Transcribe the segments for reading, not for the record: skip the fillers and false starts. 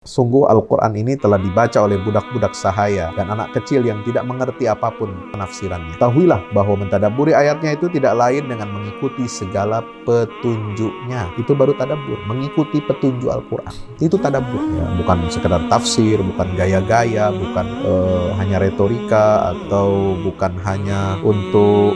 Sungguh Al-Quran ini telah dibaca oleh budak-budak sahaya dan anak kecil yang tidak mengerti apapun penafsirannya. Ketahuilah bahwa mentadabburi ayatnya itu tidak lain dengan mengikuti segala petunjuknya. Itu baru tadabbur, mengikuti petunjuk Al-Quran. Itu tadabbur, ya. Bukan sekedar tafsir, bukan gaya-gaya, bukan hanya retorika, atau bukan hanya untuk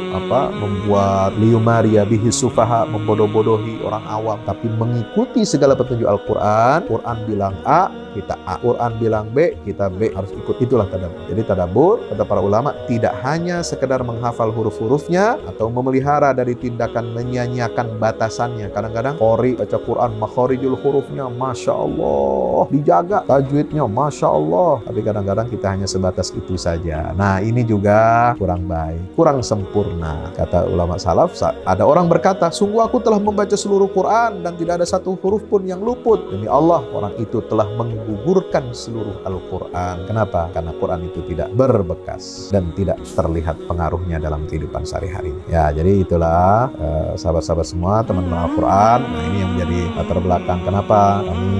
membuat liyumaria bihi sufaha, membodoh-bodohi orang awam, tapi mengikuti segala petunjuk Al-Quran. Quran bilang A, kita A. Quran bilang B, kita B. Harus ikut. Itulah tadabbur. Jadi tadabbur, kata para ulama, tidak hanya sekedar menghafal huruf-hurufnya atau memelihara dari tindakan menyanyiakan batasannya. Kadang-kadang qori baca Quran, makharijul hurufnya Masya Allah, dijaga tajwidnya Masya Allah. Tapi kadang-kadang kita hanya sebatas itu saja. Nah, ini juga kurang baik, kurang sempurna. Kata ulama salaf, ada orang berkata, sungguh aku telah membaca seluruh Quran dan tidak ada satu huruf pun yang luput. Demi Allah, orang itu telah menggugurkan seluruh Al-Quran. Kenapa? Karena Quran itu tidak berbekas dan tidak terlihat pengaruhnya dalam kehidupan sehari-hari. Ya, jadi itulah sahabat-sahabat semua, teman-teman Al-Quran. Nah, ini yang menjadi latar belakang kenapa kami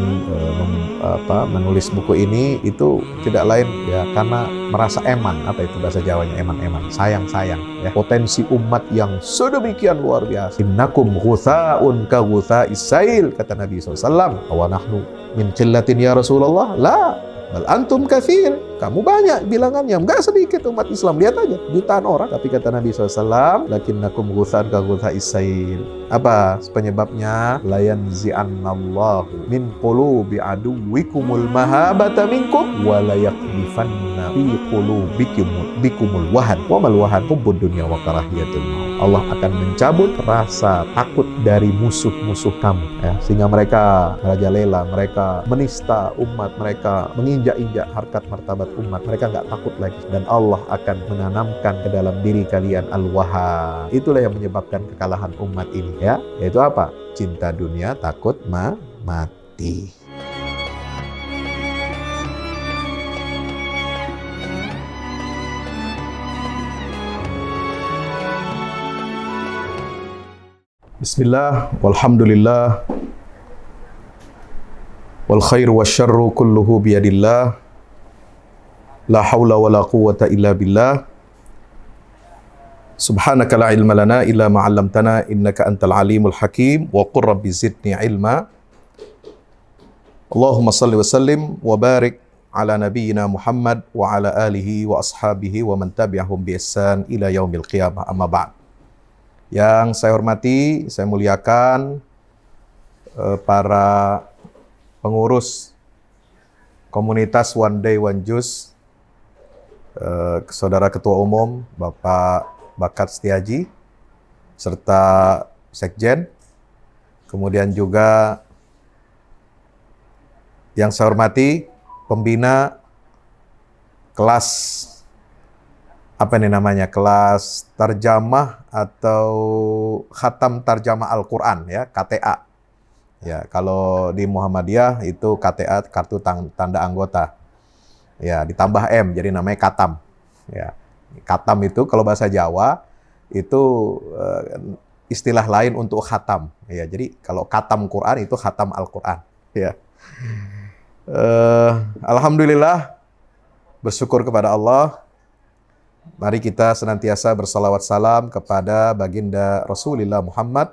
menulis buku ini. Itu tidak lain ya karena merasa eman. Apa itu bahasa Jawanya? Eman-eman, sayang-sayang ya. Potensi umat yang sedemikian luar biasa. Innakum ghutha'un ka ghutha'is sail, kata Nabi SAW. Wa nahnu min qillatin ya Rasulullah, la bal antum katsir. Kamu banyak bilangannya, enggak sedikit umat Islam. Lihat aja, jutaan orang. Tapi kata Nabi SAW, lakinnakum ghutha'un ka ghutha'is sail. Apa penyebabnya? La yanzi'annallahu min qulubi aduwikumul mahabata minkum wa la yaqdhifanna fi qulubikumul wahan wa mal wahan hubbud dunya wa karahiyatul maut. Allah akan mencabut rasa takut dari musuh-musuh kamu, ya, sehingga mereka merajalela, mereka menista umat, mereka menginjak-injak harkat martabat umat. Mereka nggak takut lagi, dan Allah akan menanamkan ke dalam diri kalian al-wahan. Itulah yang menyebabkan kekalahan umat ini, ya, yaitu apa? Cinta dunia, takut mati. Bismillah, walhamdulillah, wal khairu wasyarru kulluhu biyadillah, la hawla wa la quwwata illa billah, subhanaka la ilma lana illa ma 'allamtana innaka antal alimul hakim, wa qur rabbi zidni ilma. Allahumma salli wa sallim wa barik ala nabiyyina Muhammad wa ala alihi wa ashabihi wa man tabi'ahum bi ihsan ila yaumil qiyamah, amma ba'd. Yang saya hormati, saya muliakan para pengurus komunitas One Day One Juz, Saudara Ketua Umum Bapak Bakat Setiaji, serta Sekjen, kemudian juga yang saya hormati pembina kelas kelas tarjamah atau khatam tarjamah Al-Quran, ya, KTA. Ya, kalau di Muhammadiyah itu KTA, kartu tanda anggota. Ya, ditambah M jadi namanya Katam. Ya. Katam itu kalau bahasa Jawa itu istilah lain untuk khatam. Ya, jadi kalau khatam Quran itu khatam Al-Quran. Ya. Alhamdulillah, bersyukur kepada Allah. Mari kita senantiasa bersalawat salam kepada baginda Rasulullah Muhammad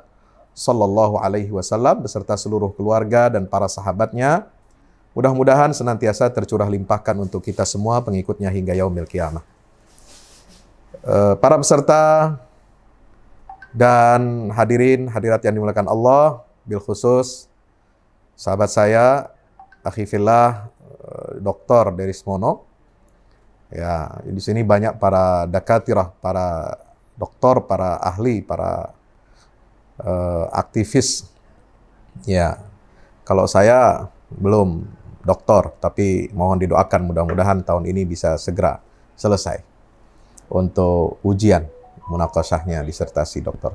Sallallahu Alaihi Wasallam beserta seluruh keluarga dan para sahabatnya. Mudah-mudahan senantiasa tercurah limpahkan untuk kita semua pengikutnya hingga yaumil qiyamah. Para peserta dan hadirat yang dimuliakan Allah, bil khusus sahabat saya, akhi fillah, Dr. Derismono. Ya, di sini banyak para dakatirah, para doktor, para ahli, para aktivis. Ya, kalau saya belum doktor, tapi mohon didoakan mudah-mudahan tahun ini bisa segera selesai untuk ujian munaqasyahnya disertasi doktor.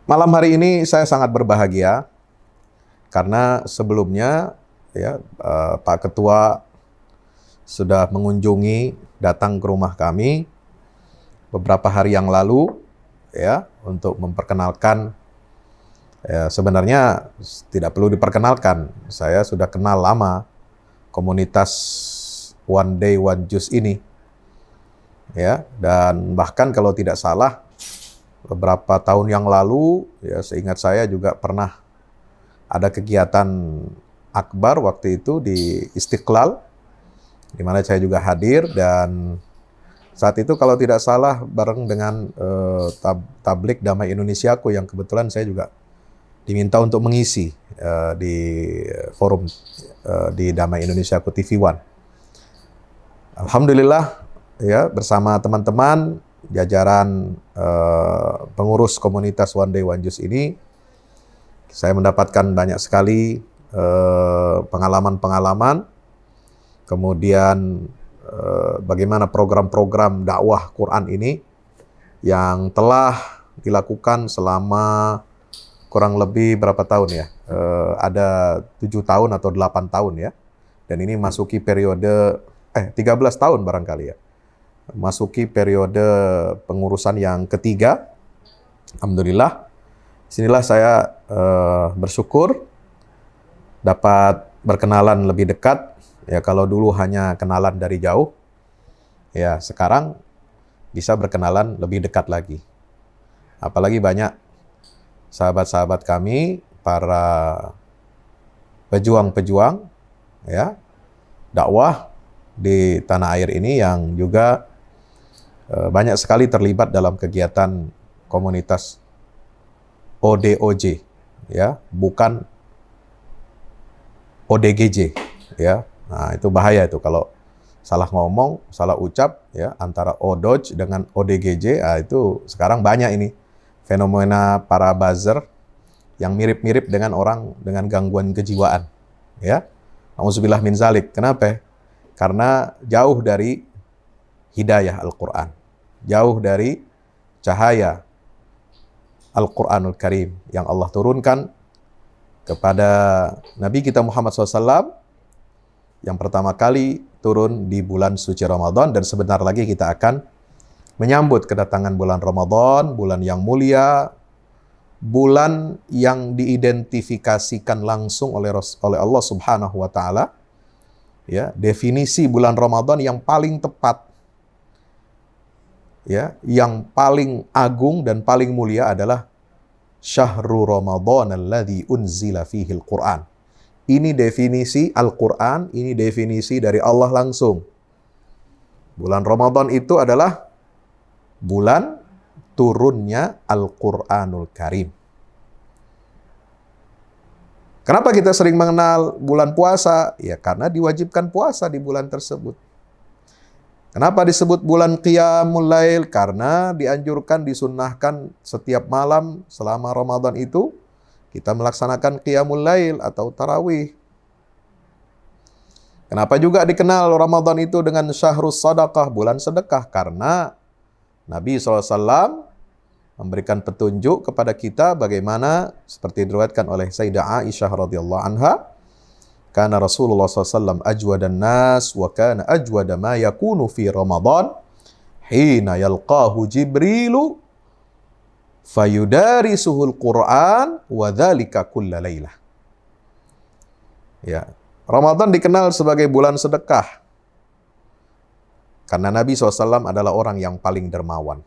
Malam hari ini saya sangat berbahagia karena sebelumnya ya Pak Ketua sudah mengunjungi, datang ke rumah kami beberapa hari yang lalu, ya, untuk memperkenalkan Ya, sebenarnya tidak perlu diperkenalkan. Saya sudah kenal lama komunitas One Day One Juice ini. Ya, dan bahkan kalau tidak salah beberapa tahun yang lalu, ya seingat saya juga pernah ada kegiatan akbar waktu itu di Istiqlal, di mana saya juga hadir, dan saat itu kalau tidak salah bareng dengan Tablik Damai Indonesiaku yang kebetulan saya juga diminta untuk mengisi di forum di Damai Indonesiaku TV One. Alhamdulillah, ya bersama teman-teman jajaran pengurus komunitas One Day One Juice ini, saya mendapatkan banyak sekali pengalaman-pengalaman, kemudian bagaimana program-program dakwah Quran ini yang telah dilakukan selama kurang lebih berapa tahun ya? Ada 7 tahun atau 8 tahun ya. Dan ini masuki periode 13 tahun barangkali ya. Masuki periode pengurusan yang ketiga. Alhamdulillah. Disinilah saya bersyukur dapat berkenalan lebih dekat. Ya, kalau dulu hanya kenalan dari jauh, ya sekarang bisa berkenalan lebih dekat lagi. Apalagi banyak sahabat-sahabat kami, para pejuang-pejuang ya dakwah di tanah air ini yang juga banyak sekali terlibat dalam kegiatan komunitas ODOJ, ya, bukan ODGJ, ya. Nah, itu bahaya itu kalau salah ngomong, salah ucap, ya, antara ODOJ dengan ODGJ. Nah, itu sekarang banyak ini fenomena para buzzer yang mirip-mirip dengan orang dengan gangguan kejiwaan, ya. Auzubillah min zalik. Kenapa? Karena jauh dari hidayah Al-Quran, jauh dari cahaya Al-Quranul Karim yang Allah turunkan kepada Nabi kita Muhammad SAW, yang pertama kali turun di bulan suci Ramadan, dan sebentar lagi kita akan menyambut kedatangan bulan Ramadan, bulan yang mulia, bulan yang diidentifikasikan langsung oleh Allah Subhanahu wa taala. Ya, definisi bulan Ramadan yang paling tepat, ya, yang paling agung dan paling mulia adalah Syahrul Ramadan alladzi unzila fihil Qur'an. Ini definisi Al-Qur'an, ini definisi dari Allah langsung. Bulan Ramadan itu adalah bulan turunnya Al-Qur'anul Karim. Kenapa kita sering mengenal bulan puasa? Ya karena diwajibkan puasa di bulan tersebut. Kenapa disebut bulan Qiyamul Lail? Karena dianjurkan, disunnahkan setiap malam selama Ramadan itu kita melaksanakan Qiyamul Lail atau Tarawih. Kenapa juga dikenal Ramadan itu dengan Syahrus Sadaqah, bulan sedekah? Karena Nabi SAW memberikan petunjuk kepada kita bagaimana, seperti diriwayatkan oleh Sayyidah Aisyah radhiyallahu anha, kana Rasulullah SAW ajwadan nas wa kana ajwada ma yakunu fi Ramadan hina yalqahu Jibrilu fayudarisuhul Qur'an wa dzalika kulla lailah. Ya, Ramadan dikenal sebagai bulan sedekah karena Nabi SAW adalah orang yang paling dermawan.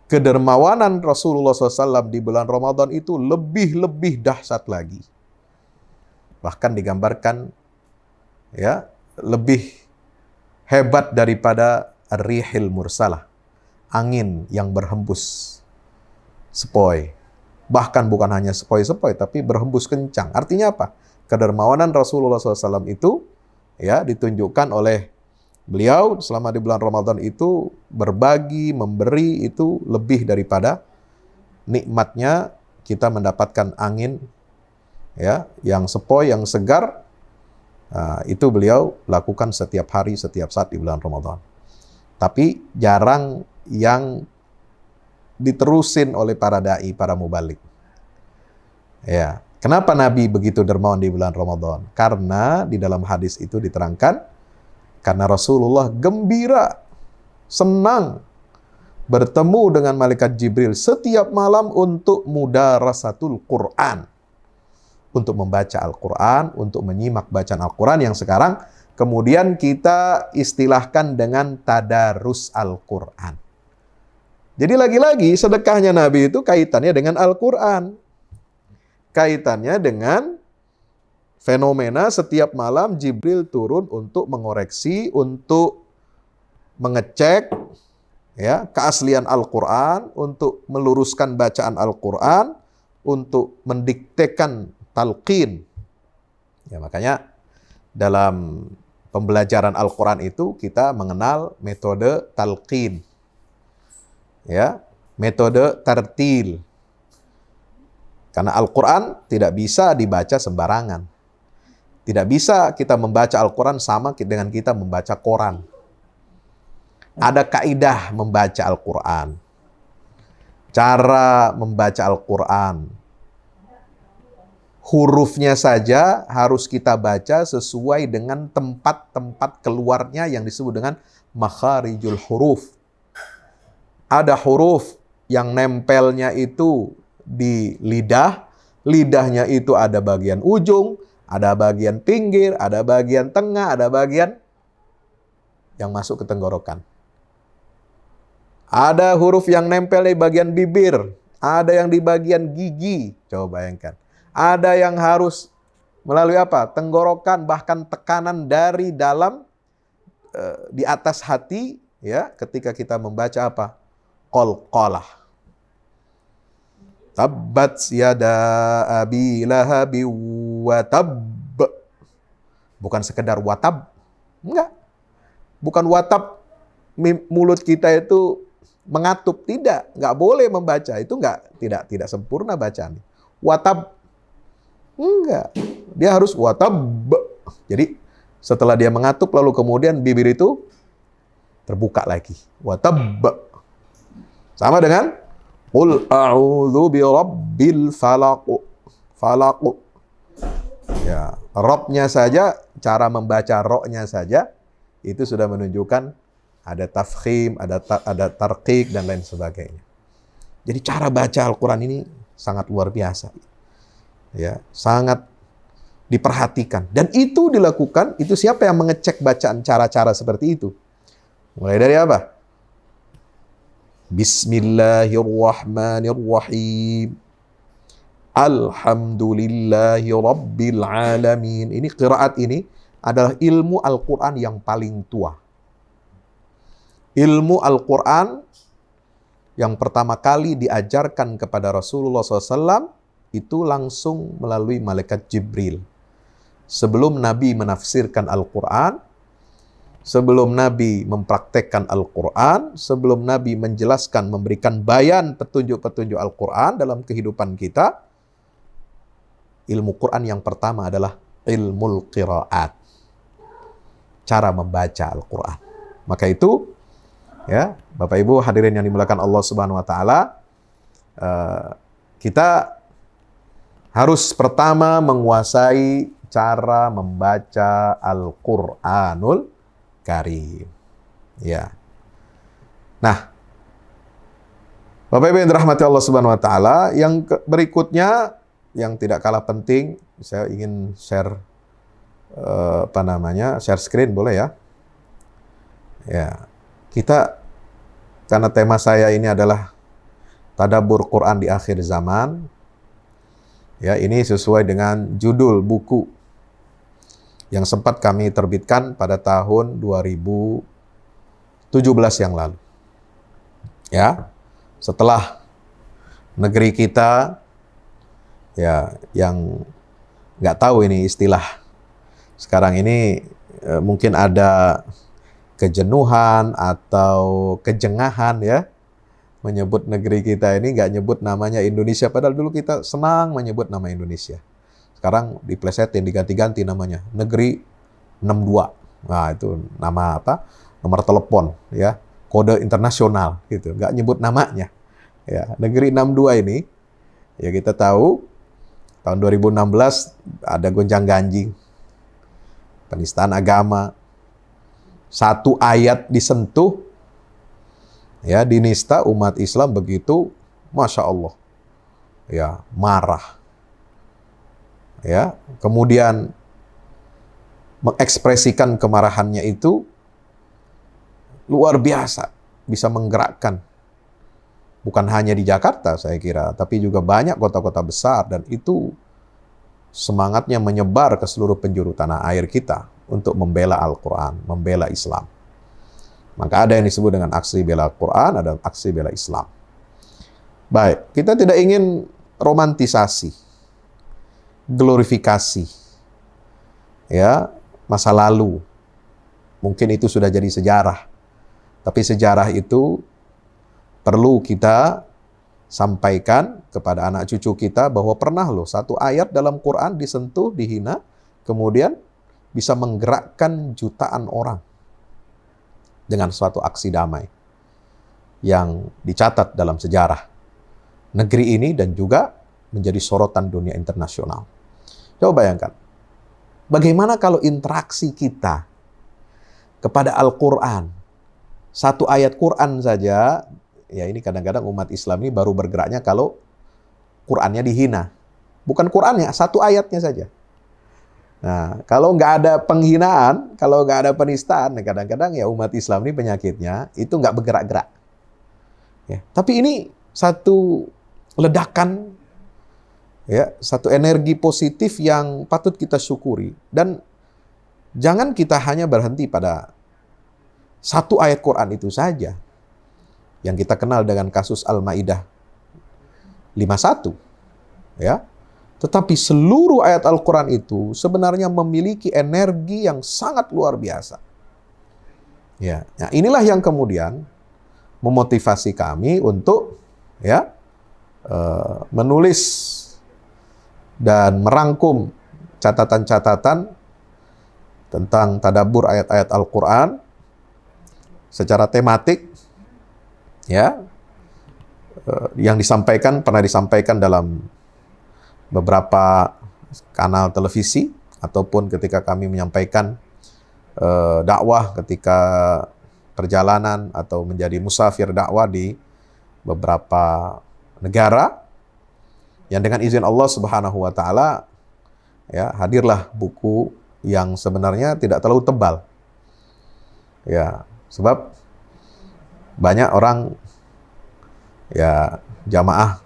Kedermawanan Rasulullah SAW di bulan Ramadan itu lebih dahsyat lagi. Bahkan digambarkan, ya, lebih hebat daripada ar-rihil mursalah, angin yang berhembus sepoi. Bahkan bukan hanya sepoi-sepoi, tapi berhembus kencang. Artinya apa? Kedermawanan Rasulullah SAW itu, ya, ditunjukkan oleh beliau selama di bulan Ramadan itu berbagi, memberi itu lebih daripada nikmatnya kita mendapatkan angin, ya, yang sepoi, yang segar. Nah, itu beliau lakukan setiap hari, setiap saat di bulan Ramadan. Tapi jarang yang diterusin oleh para dai, para mubalik. Ya, kenapa Nabi begitu dermawan di bulan Ramadan? Karena di dalam hadis itu diterangkan, karena Rasulullah gembira, senang bertemu dengan malaikat Jibril setiap malam untuk mudarasatul Quran. Untuk membaca Al-Quran, untuk menyimak bacaan Al-Quran yang sekarang kemudian kita istilahkan dengan tadarus Al-Quran. Jadi lagi-lagi sedekahnya Nabi itu kaitannya dengan Al-Quran. Kaitannya dengan fenomena setiap malam Jibril turun untuk mengoreksi, untuk mengecek ya keaslian Al-Quran, untuk meluruskan bacaan Al-Quran, untuk mendiktekan talqin. Ya, makanya dalam pembelajaran Al-Quran itu kita mengenal metode talqin. Ya, metode tartil. Karena Al-Quran tidak bisa dibaca sembarangan. Tidak bisa kita membaca Al-Quran sama dengan kita membaca koran. Ada kaidah membaca Al-Quran. Cara membaca Al-Quran. Hurufnya saja harus kita baca sesuai dengan tempat-tempat keluarnya yang disebut dengan makharijul huruf. Ada huruf yang nempelnya itu di lidah, lidahnya itu ada bagian ujung, ada bagian pinggir, ada bagian tengah, ada bagian yang masuk ke tenggorokan. Ada huruf yang nempel di bagian bibir, ada yang di bagian gigi. Coba bayangkan. Ada yang harus melalui apa? Tenggorokan, bahkan tekanan dari dalam di atas hati ya, ketika kita membaca apa? Qalqalah. Tabbat yada abi lahabi wa tab. Bukan sekedar watab. Enggak. Bukan watab mulut kita itu mengatup, tidak. Enggak boleh membaca. Itu tidak sempurna bacaan. Watab enggak. Dia harus watab. Jadi setelah dia mengatup lalu kemudian bibir itu terbuka lagi. Watab. Sama dengan qul a'udzu birabbil falaq. Falaq. Ya, robnya saja, cara membaca ro-nya saja itu sudah menunjukkan ada tafkhim, ada tarqiq dan lain sebagainya. Jadi cara baca Al-Quran ini sangat luar biasa. Ya, sangat diperhatikan. Dan itu dilakukan, itu siapa yang mengecek bacaan cara-cara seperti itu? Mulai dari apa? Bismillahirrahmanirrahim. Alhamdulillahi Rabbil Alamin. Ini qiraat ini adalah ilmu Al-Quran yang paling tua. Ilmu Al-Quran yang pertama kali diajarkan kepada Rasulullah SAW itu langsung melalui malaikat Jibril. Sebelum Nabi menafsirkan Al-Quran, sebelum Nabi mempraktekkan Al-Quran, sebelum Nabi menjelaskan, memberikan bayan petunjuk-petunjuk Al-Quran dalam kehidupan kita, ilmu Quran yang pertama adalah ilmul qiraat. Cara membaca Al-Quran. Maka itu, ya, Bapak Ibu hadirin yang dimuliakan Allah Subhanahu wa taala, kita harus pertama menguasai cara membaca Al-Qur'anul Karim. Ya. Nah, Bapak Ibu yang dirahmati Allah Subhanahu wa taala, yang berikutnya yang tidak kalah penting, saya ingin share share screen boleh ya? Ya. Kita karena tema saya ini adalah tadabbur Quran di akhir zaman. Ya, ini sesuai dengan judul buku yang sempat kami terbitkan pada tahun 2017 yang lalu. Ya, setelah negeri kita, ya, yang nggak tahu ini istilah sekarang ini mungkin ada kejenuhan atau kejengahan ya, menyebut negeri kita ini nggak nyebut namanya Indonesia, padahal dulu kita senang menyebut nama Indonesia. Sekarang diplesetin, diganti-ganti namanya, negeri 62. Nah, itu nama apa? Nomor telepon, ya, kode internasional, gitu. Nggak nyebut namanya. Ya, negeri 62 ini, ya kita tahu, tahun 2016 ada gonjang-ganjing, penistaan agama, satu ayat disentuh, Ya, dinista umat Islam begitu, Masya Allah, ya marah. Ya, kemudian mengekspresikan kemarahannya itu luar biasa, bisa menggerakkan. Bukan hanya di Jakarta saya kira, tapi juga banyak kota-kota besar, dan itu semangatnya menyebar ke seluruh penjuru tanah air kita untuk membela Al-Quran, membela Islam. Maka ada yang disebut dengan aksi bela Al-Quran, ada aksi bela Islam. Baik, kita tidak ingin romantisasi, glorifikasi, ya, masa lalu. Mungkin itu sudah jadi sejarah. Tapi sejarah itu perlu kita sampaikan kepada anak cucu kita bahwa pernah loh satu ayat dalam Quran disentuh, dihina, kemudian bisa menggerakkan jutaan orang dengan suatu aksi damai yang dicatat dalam sejarah negeri ini dan juga menjadi sorotan dunia internasional. Coba bayangkan, bagaimana kalau interaksi kita kepada Al-Quran, satu ayat Quran saja, ya ini kadang-kadang umat Islam ini baru bergeraknya kalau Qurannya dihina. Bukan Qurannya, satu ayatnya saja. Nah, kalau nggak ada penghinaan, kalau nggak ada penistaan, kadang-kadang ya umat Islam ini penyakitnya, itu nggak bergerak-gerak. Ya, tapi ini satu ledakan, ya, satu energi positif yang patut kita syukuri. Dan jangan kita hanya berhenti pada satu ayat Quran itu saja, yang kita kenal dengan kasus Al-Maidah 51, ya. Tetapi seluruh ayat Al-Quran itu sebenarnya memiliki energi yang sangat luar biasa. Ya, nah inilah yang kemudian memotivasi kami untuk, ya, menulis dan merangkum catatan-catatan tentang tadabbur ayat-ayat Al-Quran secara tematik, ya, yang pernah disampaikan dalam beberapa kanal televisi, ataupun ketika kami menyampaikan dakwah ketika perjalanan atau menjadi musafir dakwah di beberapa negara, yang dengan izin Allah Subhanahu wa taala, ya, hadirlah buku yang sebenarnya tidak terlalu tebal. Ya, sebab banyak orang, ya, jamaah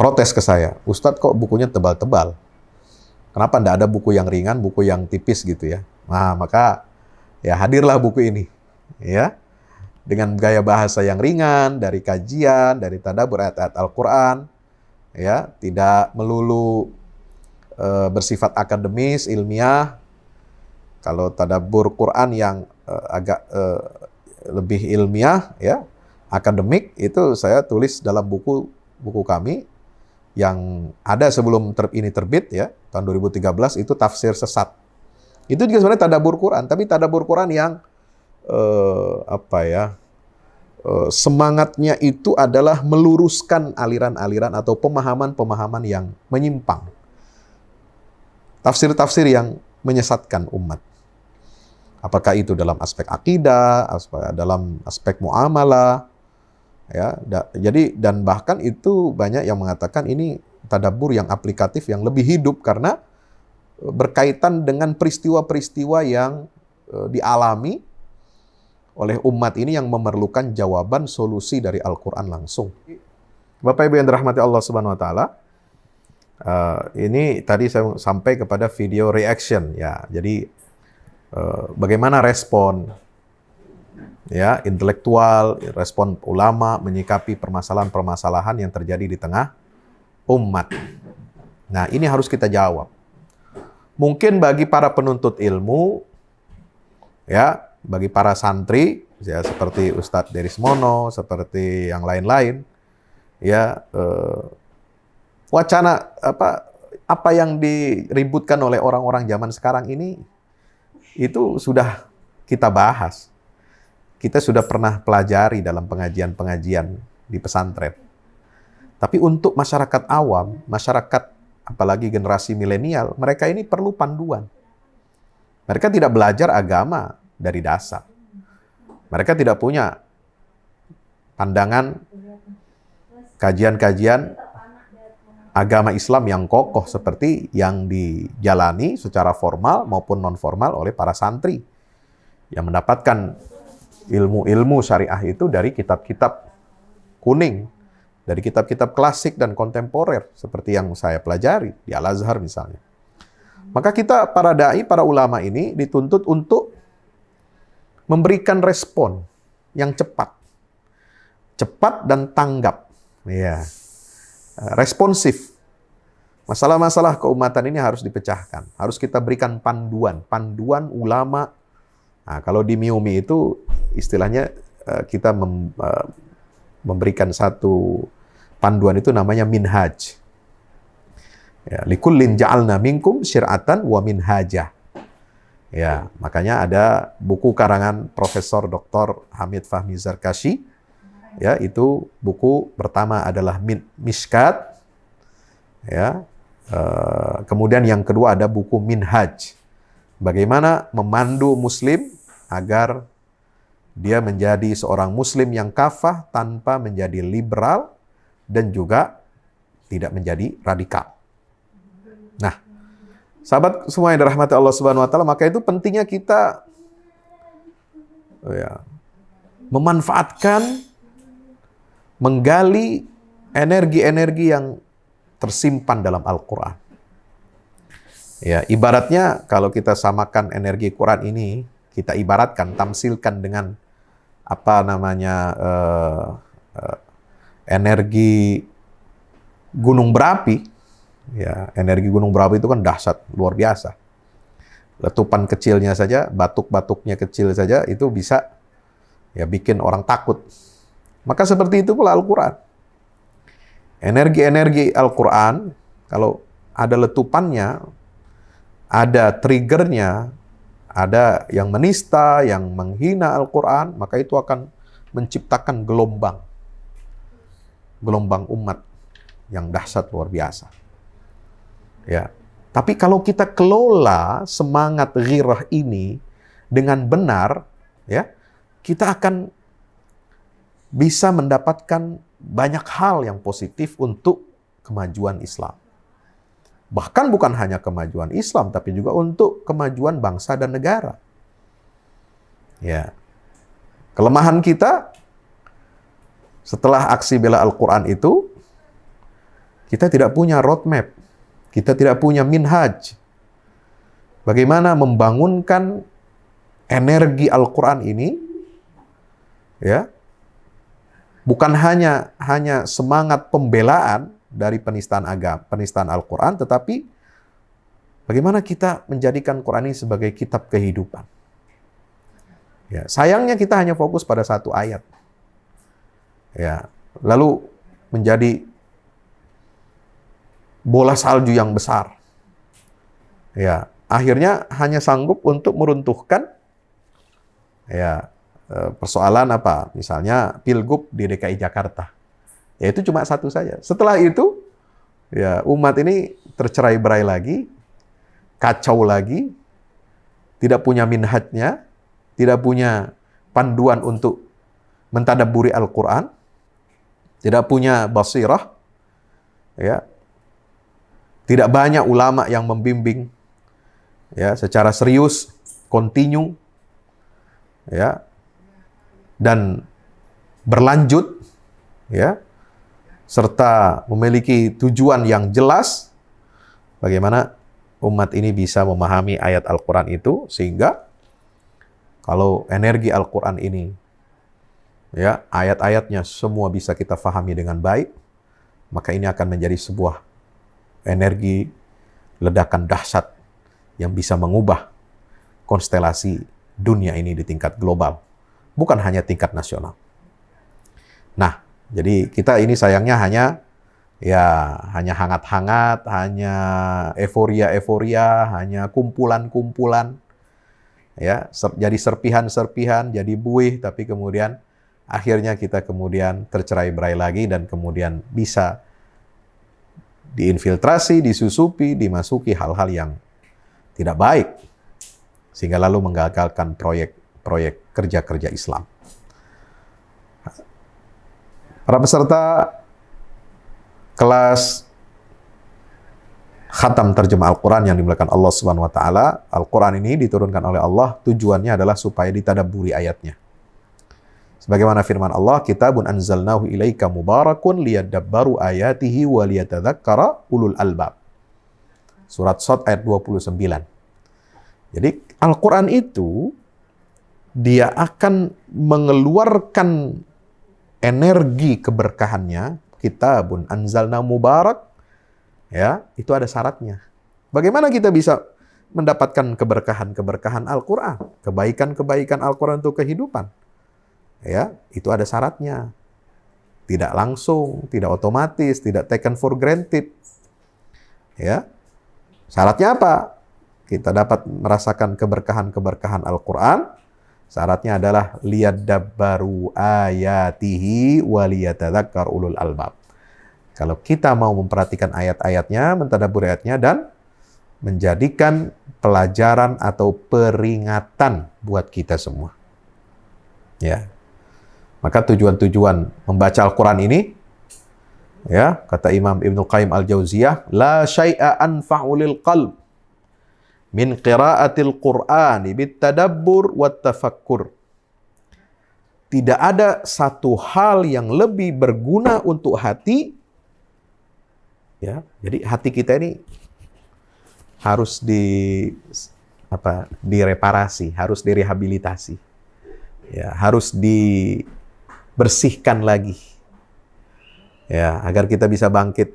protes ke saya, Ustadz kok bukunya tebal-tebal? Kenapa tidak ada buku yang ringan, buku yang tipis gitu ya? Nah, maka ya hadirlah buku ini, ya, dengan gaya bahasa yang ringan, dari kajian, dari tadabbur ayat-ayat Al-Quran, ya, tidak melulu bersifat akademis, ilmiah. Kalau tadabbur Quran yang agak lebih ilmiah, ya, akademik, itu saya tulis dalam buku kami yang ada sebelum ini terbit, ya, tahun 2013, itu tafsir sesat. Itu juga sebenarnya tadabbur Quran, tapi tadabbur Quran yang semangatnya itu adalah meluruskan aliran-aliran atau pemahaman-pemahaman yang menyimpang. Tafsir-tafsir yang menyesatkan umat. Apakah itu dalam aspek akidah, dalam aspek muamalah, ya, jadi, dan bahkan itu banyak yang mengatakan ini tadabbur yang aplikatif, yang lebih hidup karena berkaitan dengan peristiwa-peristiwa yang dialami oleh umat ini yang memerlukan jawaban solusi dari Al-Quran langsung. Bapak Ibu yang dirahmati Allah Subhanahu wa taala, ini tadi saya sampai kepada video reaction, ya. Jadi bagaimana respon, ya, intelektual, respon ulama menyikapi permasalahan-permasalahan yang terjadi di tengah umat. Nah, ini harus kita jawab. Mungkin bagi para penuntut ilmu, ya, bagi para santri, ya, seperti Ustadz Derismono, seperti yang lain-lain, ya, wacana apa yang diributkan oleh orang-orang zaman sekarang ini, itu sudah kita bahas. Kita sudah pernah pelajari dalam pengajian-pengajian di pesantren. Tapi untuk masyarakat awam, masyarakat apalagi generasi milenial, mereka ini perlu panduan. Mereka tidak belajar agama dari dasar. Mereka tidak punya pandangan kajian-kajian agama Islam yang kokoh seperti yang dijalani secara formal maupun non-formal oleh para santri yang mendapatkan ilmu-ilmu syariah itu dari kitab-kitab kuning, dari kitab-kitab klasik dan kontemporer seperti yang saya pelajari di Al-Azhar misalnya. Maka kita, para dai, para ulama ini dituntut untuk memberikan respon yang cepat. Cepat dan tanggap. Ya. Responsif. Masalah-masalah keumatan ini harus dipecahkan. Harus kita berikan panduan ulama. Nah, kalau di MIUMI itu istilahnya kita memberikan satu panduan itu namanya minhaj. Ya, likullin ja'alna minkum syir'atan wa minhajah. Ya, makanya ada buku karangan Profesor Dr. Hamid Fahmi Zarkashi. Ya, itu buku pertama adalah Mishkat. Ya, kemudian yang kedua ada buku Minhaj. Bagaimana memandu Muslim agar dia menjadi seorang Muslim yang kafah tanpa menjadi liberal dan juga tidak menjadi radikal. Nah, sahabat semua yang dirahmati Allah Subhanahu wa taala, maka itu pentingnya kita memanfaatkan, menggali energi-energi yang tersimpan dalam Al-Qur'an. Ya, ibaratnya kalau kita samakan energi Quran ini, kita ibaratkan, tamsilkan dengan energi gunung berapi. Ya, energi gunung berapi itu kan dahsyat, luar biasa. Letupan kecilnya saja, batuk-batuknya kecil saja, itu bisa ya bikin orang takut. Maka seperti itu pula Al-Quran. Energi-energi Al-Quran, kalau ada letupannya, ada triggernya, ada yang menista, yang menghina Al-Quran, maka itu akan menciptakan gelombang umat yang dahsyat luar biasa. Ya, tapi kalau kita kelola semangat ghirah ini dengan benar, ya, kita akan bisa mendapatkan banyak hal yang positif untuk kemajuan Islam. Bahkan bukan hanya kemajuan Islam, tapi juga untuk kemajuan bangsa dan negara. Ya, kelemahan kita setelah aksi bela Al-Quran itu, kita tidak punya roadmap. Kita tidak punya minhaj. Bagaimana membangunkan energi Al-Quran ini, ya, bukan hanya semangat pembelaan dari penistaan agama, penistaan Al-Quran, tetapi bagaimana kita menjadikan Quran ini sebagai kitab kehidupan. Ya, sayangnya kita hanya fokus pada satu ayat. Ya, lalu menjadi bola salju yang besar. Ya, akhirnya hanya sanggup untuk meruntuhkan ya persoalan apa? Misalnya Pilgub di DKI Jakarta. Ya itu cuma satu saja. Setelah itu ya umat ini tercerai-berai lagi, kacau lagi, tidak punya minhajnya, tidak punya panduan untuk mentadabburi Al-Quran, tidak punya basirah, ya. Tidak banyak ulama yang membimbing ya secara serius, kontinu, ya, dan berlanjut, ya, serta memiliki tujuan yang jelas bagaimana umat ini bisa memahami ayat Al-Quran itu, sehingga kalau energi Al-Quran ini, ya, ayat-ayatnya semua bisa kita fahami dengan baik, maka ini akan menjadi sebuah energi ledakan dahsyat yang bisa mengubah konstelasi dunia ini di tingkat global, bukan hanya tingkat nasional. Nah, jadi kita ini sayangnya hanya hangat-hangat, hanya euforia, hanya kumpulan-kumpulan, ya, jadi serpihan-serpihan, jadi buih, tapi kemudian akhirnya kita kemudian tercerai-berai lagi dan kemudian bisa diinfiltrasi, disusupi, dimasuki hal-hal yang tidak baik, sehingga lalu menggagalkan proyek kerja-kerja Islam. Para peserta kelas khatam terjemah Al-Quran yang dimuliakan Allah Subhanahu wa taala, Al-Quran ini diturunkan oleh Allah, tujuannya adalah supaya ditadabburi ayatnya. Sebagaimana firman Allah, kitabun anzalnahu ilaika mubarakun liyadabbaru ayatihi wa liyatadzakkara ulul albab. Surat Shad ayat 29. Jadi Al-Quran itu dia akan mengeluarkan energi keberkahannya, kitabun anzalna mubarak, ya, itu ada syaratnya. Bagaimana kita bisa mendapatkan keberkahan-keberkahan Al-Quran, kebaikan-kebaikan Al-Quran untuk kehidupan? Ya, itu ada syaratnya. Tidak langsung, tidak otomatis, tidak taken for granted. Ya. Syaratnya apa? Kita dapat merasakan keberkahan-keberkahan Al-Quran. Syaratnya adalah liyadabbaru ayatihi wa liyatadzakkar ulul albab. Kalau kita mau memperhatikan ayat-ayatnya, mentadabbur ayatnya, dan menjadikan pelajaran atau peringatan buat kita semua. Ya. Maka tujuan-tujuan membaca Al-Quran ini, ya, kata Imam Ibnu Qayyim Al-Jauziyah, la syai'a anfa'u lil qalb min qiraatil Qur'ani bitadabbur wat tafakkur. Tidak ada satu hal yang lebih berguna untuk hati. Ya, jadi hati kita ini harus direparasi, harus direhabilitasi. Ya, harus dibersihkan lagi. Ya, agar kita bisa bangkit,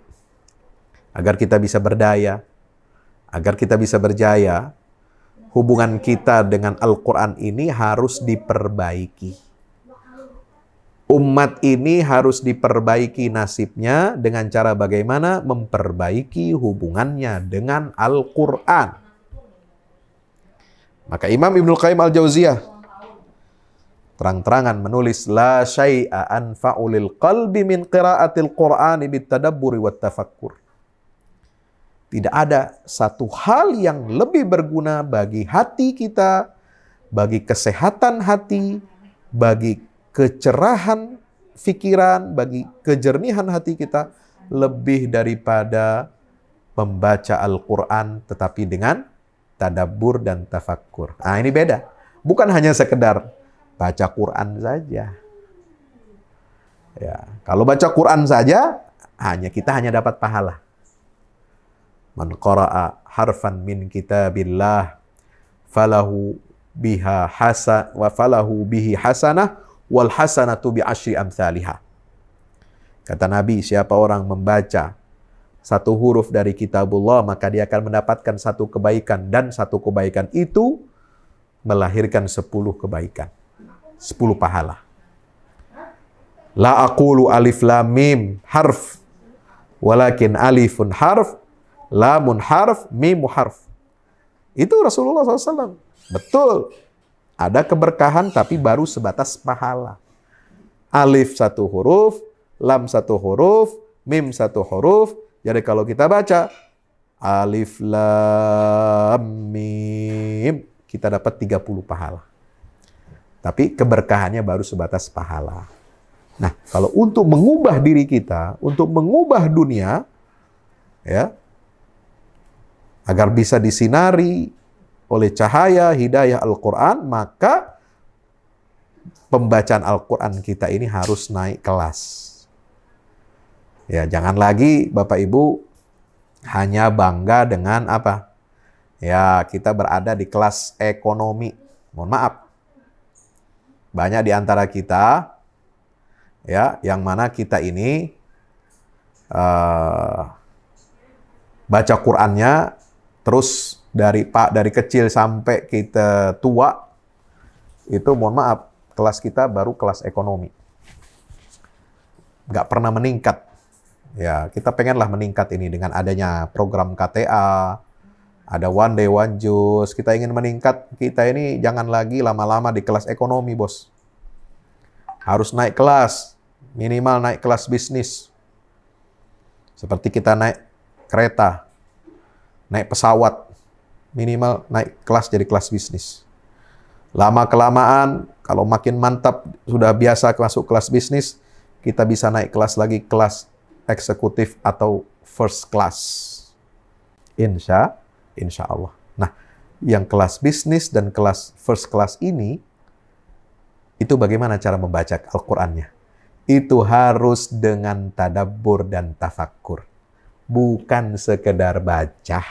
agar kita bisa berdaya, agar kita bisa berjaya. Hubungan kita dengan Al-Quran ini harus diperbaiki. Umat ini harus diperbaiki nasibnya dengan cara bagaimana? Memperbaiki hubungannya dengan Al-Quran. Maka Imam Ibnu Qayyim Al-Jauziyah terang-terangan menulis, la syai'a anfa'u lil qalbi min qiraatil Qur'ani bitadabburi wat tafakkur. Tidak ada satu hal yang lebih berguna bagi hati kita, bagi kesehatan hati, bagi kecerahan pikiran, bagi kejernihan hati kita, lebih daripada membaca Al-Quran tetapi dengan tadabbur dan tafakkur. Nah, ini beda. Bukan hanya sekedar baca Quran saja. Ya, kalau baca Quran saja, kita hanya dapat pahala. Man qara'a harfan min kitabillah falahu biha hasan wa falahu bihi hasanah wal hasanatu bi asyri amsalihha. Kata Nabi, siapa orang membaca satu huruf dari kitabullah, maka dia akan mendapatkan satu kebaikan, dan satu kebaikan itu melahirkan 10 kebaikan. 10 pahala. La aqulu alif lam mim harf walakin alifun harf, lamun harf, mimu harf. Itu Rasulullah SAW. Betul. Ada keberkahan tapi baru sebatas pahala. Alif 1 huruf, lam 1 huruf, mim 1 huruf. Jadi kalau kita baca alif lam mim, kita dapat 30 pahala. Tapi keberkahannya baru sebatas pahala. Nah, kalau untuk mengubah diri kita, untuk mengubah dunia, ya, agar bisa disinari oleh cahaya hidayah Al-Quran, maka pembacaan Al-Quran kita ini harus naik kelas. Ya, jangan lagi Bapak Ibu hanya bangga dengan apa? Ya, kita berada di kelas ekonomi. Mohon maaf. Banyak di antara kita, ya, yang mana kita ini baca Qur'annya terus dari kecil sampai kita tua, itu mohon maaf, kelas kita baru kelas ekonomi. Nggak pernah meningkat. Ya, kita pengenlah meningkat ini dengan adanya program KTA, ada One Day One Juice. Kita ingin meningkat, kita ini jangan lagi lama-lama di kelas ekonomi, bos. Harus naik kelas, minimal naik kelas bisnis. Seperti kita naik kereta, naik pesawat, minimal naik kelas jadi kelas bisnis. Lama-kelamaan, kalau makin mantap, sudah biasa masuk kelas bisnis, kita bisa naik kelas lagi, kelas eksekutif atau first class. Insya Allah. Nah, yang kelas bisnis dan kelas first class ini, itu bagaimana cara membaca Al-Qur'annya? Itu harus dengan tadabbur dan tafakkur. Bukan sekedar baca.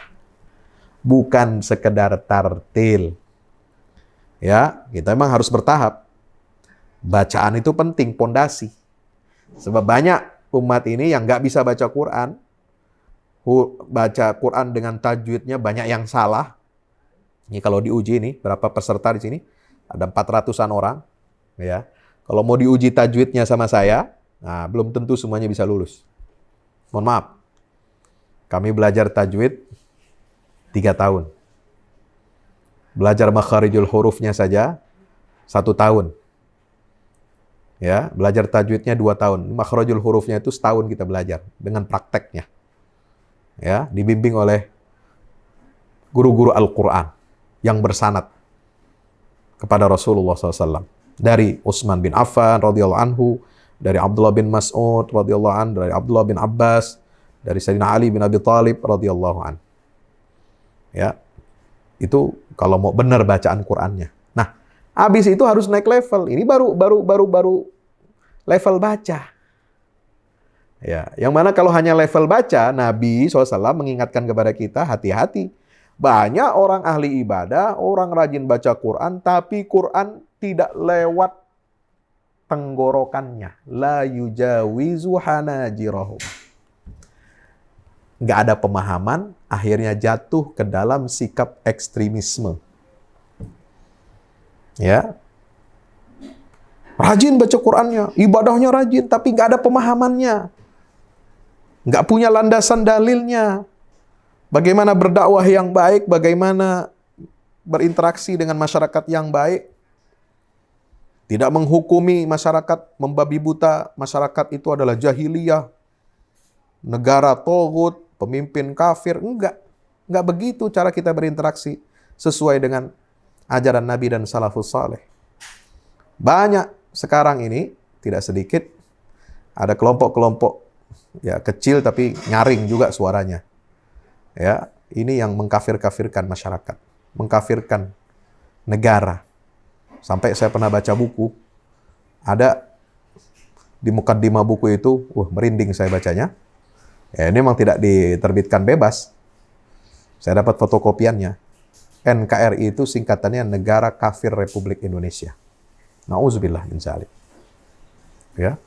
Bukan sekedar tartil. Ya, kita memang harus bertahap. Bacaan itu penting, pondasi. Sebab banyak umat ini yang nggak bisa baca Quran. Baca Quran dengan tajwidnya banyak yang salah. Ini kalau diuji nih, berapa peserta di sini? Ada 400-an orang. Ya, kalau mau diuji tajwidnya sama saya, nah belum tentu semuanya bisa lulus. Mohon maaf. Kami belajar tajwid 3 tahun. Belajar makharijul hurufnya saja 1 tahun. Ya, belajar tajwidnya 2 tahun. Makharijul hurufnya itu setahun kita belajar dengan prakteknya. Ya, dibimbing oleh guru-guru Al-Quran yang bersanad kepada Rasulullah SAW. Dari Utsman bin Affan radhiyallahu anhu, dari Abdullah bin Mas'ud radhiyallahu anhu, dari Abdullah bin Abbas, dari Sayyidina Ali bin Abi Thalib radhiyallahu anhu. Ya. Itu kalau mau benar bacaan Qur'annya. Nah, habis itu harus naik level. Ini baru level baca. Ya, yang mana kalau hanya level baca, Nabi SAW mengingatkan kepada kita, hati-hati. Banyak orang ahli ibadah, orang rajin baca Quran, tapi Quran tidak lewat tenggorokannya. La yujawizu hanajirahum. Nggak ada pemahaman, akhirnya jatuh ke dalam sikap ekstremisme. Ya, rajin baca Qurannya, ibadahnya rajin, tapi nggak ada pemahamannya. Nggak punya landasan dalilnya. Bagaimana berdakwah yang baik, bagaimana berinteraksi dengan masyarakat yang baik. Tidak menghukumi masyarakat, membabi buta masyarakat itu adalah jahiliyah. Negara togut, pemimpin kafir. Enggak begitu cara kita berinteraksi sesuai dengan ajaran Nabi dan salafus saleh. Banyak sekarang ini, tidak sedikit, ada kelompok-kelompok ya kecil tapi nyaring juga suaranya. Ya, ini yang mengkafir-kafirkan masyarakat, mengkafirkan negara. Sampai saya pernah baca buku, ada di mukaddimah buku itu, merinding saya bacanya. Ya, ini memang tidak diterbitkan bebas. Saya dapat fotokopiannya. NKRI itu singkatannya Negara Kafir Republik Indonesia. Nauzubillah min dzalik. Ya.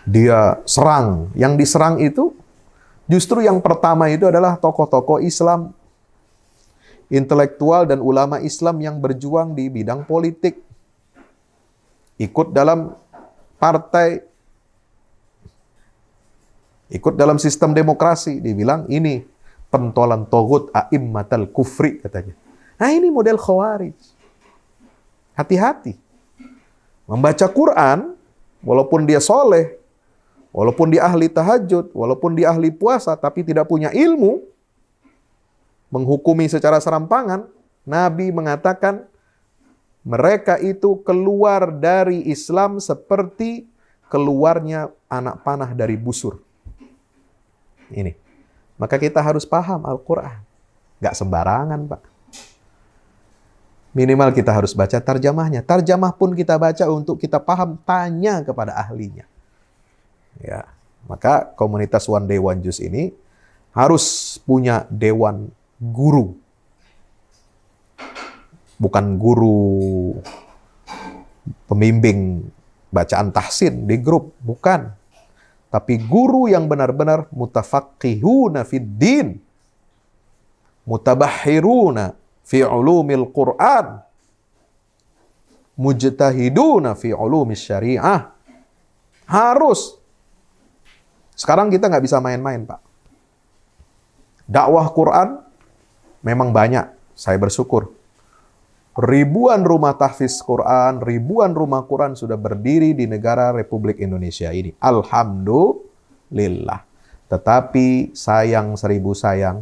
Dia serang. Yang diserang itu justru yang pertama itu adalah tokoh-tokoh Islam, intelektual dan ulama Islam yang berjuang di bidang politik. Ikut dalam partai, ikut dalam sistem demokrasi. Dibilang ini pentolan togut a'immatal kufri katanya. Nah ini model khawarij. Hati-hati. Membaca Quran, walaupun dia soleh, walaupun dia ahli tahajud, walaupun dia ahli puasa, tapi tidak punya ilmu, menghukumi secara serampangan, Nabi mengatakan mereka itu keluar dari Islam seperti keluarnya anak panah dari busur. Ini. Maka kita harus paham Al-Quran. Nggak sembarangan, Pak. Minimal kita harus baca tarjamahnya. Tarjamah pun kita baca untuk kita paham, tanya kepada ahlinya. Ya, maka komunitas One Day One Juice ini harus punya dewan guru. Bukan guru pembimbing bacaan tahsin di grup, bukan. Tapi guru yang benar-benar mutafaqqihuna fid din, mutabahhiruna fi ulumil Qur'an, mujtahiduna fi ulumis syariah. Harus. Sekarang kita nggak bisa main-main, Pak. Dakwah Quran memang banyak, saya bersyukur. Ribuan rumah tahfiz Quran, ribuan rumah Quran sudah berdiri di negara Republik Indonesia ini. Alhamdulillah. Tetapi sayang seribu sayang,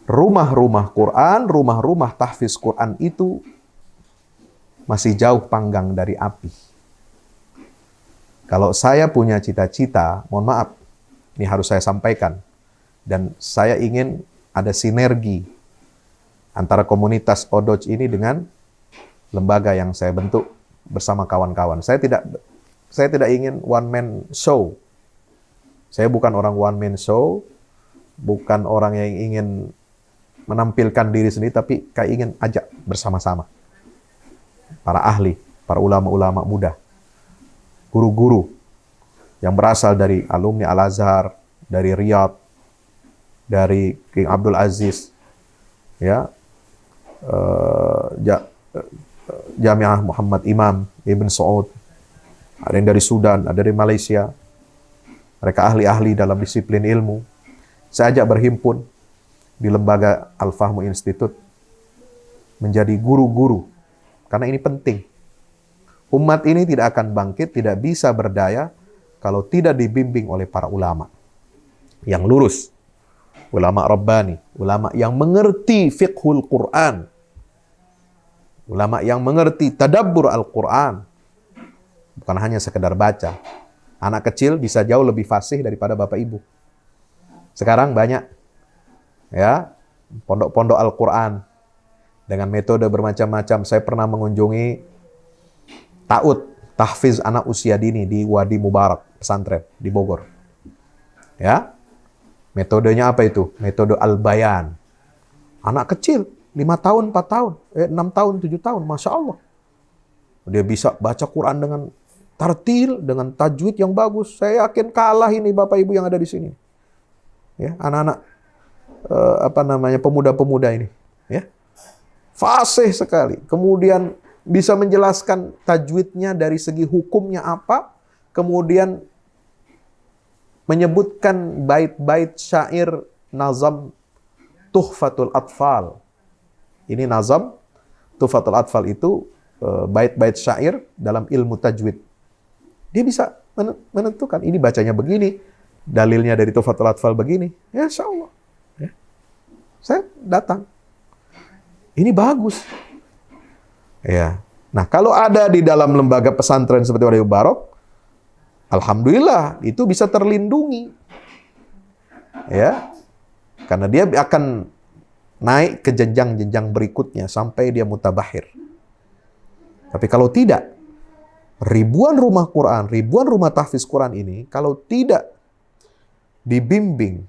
rumah-rumah Quran, rumah-rumah tahfiz Quran itu masih jauh panggang dari api. Kalau saya punya cita-cita, mohon maaf, ini harus saya sampaikan. Dan saya ingin ada sinergi antara komunitas Odoj ini dengan lembaga yang saya bentuk bersama kawan-kawan. Saya tidak ingin one man show. Saya bukan orang one man show, bukan orang yang ingin menampilkan diri sendiri, tapi kayak ingin ajak bersama-sama para ahli, para ulama-ulama muda, guru-guru yang berasal dari alumni Al-Azhar, dari Riyadh, dari King Abdul Aziz, ya, Jamiah Muhammad Imam Ibn Saud, ada yang dari Sudan, ada dari Malaysia. Mereka ahli-ahli dalam disiplin ilmu. Saya ajak berhimpun di lembaga Al-Fahmu Institute menjadi guru-guru, karena ini penting. Umat ini tidak akan bangkit, tidak bisa berdaya kalau tidak dibimbing oleh para ulama yang lurus, ulama Rabbani, ulama yang mengerti fiqhul Quran, ulama yang mengerti tadabbur Al-Quran, bukan hanya sekedar baca. Anak kecil bisa jauh lebih fasih daripada bapak ibu. Sekarang banyak ya pondok-pondok Al-Quran dengan metode bermacam-macam. Saya pernah mengunjungi tahfiz anak usia dini di Wadi Mubarak pesantren di Bogor. Ya, metodenya apa itu? Metode Al-Bayan. Anak kecil 5 tahun, 4 tahun, 6 tahun, 7 tahun, Masya Allah. Dia bisa baca Quran dengan tartil, dengan tajwid yang bagus. Saya yakin kalah ini bapak ibu yang ada di sini. Ya, anak-anak pemuda-pemuda ini, ya. Fasih sekali. Kemudian bisa menjelaskan tajwidnya dari segi hukumnya apa, kemudian menyebutkan bait-bait syair nazam Tuhfatul Atfal. Ini nazam Tuhfatul Atfal itu bait-bait syair dalam ilmu tajwid. Dia bisa menentukan ini bacanya begini, dalilnya dari Tuhfatul Atfal begini. Ya, insya Allah. Ya. Saya datang. Ini bagus. Ya. Nah, kalau ada di dalam lembaga pesantren seperti Wadi Mubarak, alhamdulillah itu bisa terlindungi. Ya. Karena dia akan naik ke jenjang-jenjang berikutnya sampai dia mutabahir. Tapi kalau tidak, ribuan rumah Quran, ribuan rumah tahfiz Quran ini kalau tidak dibimbing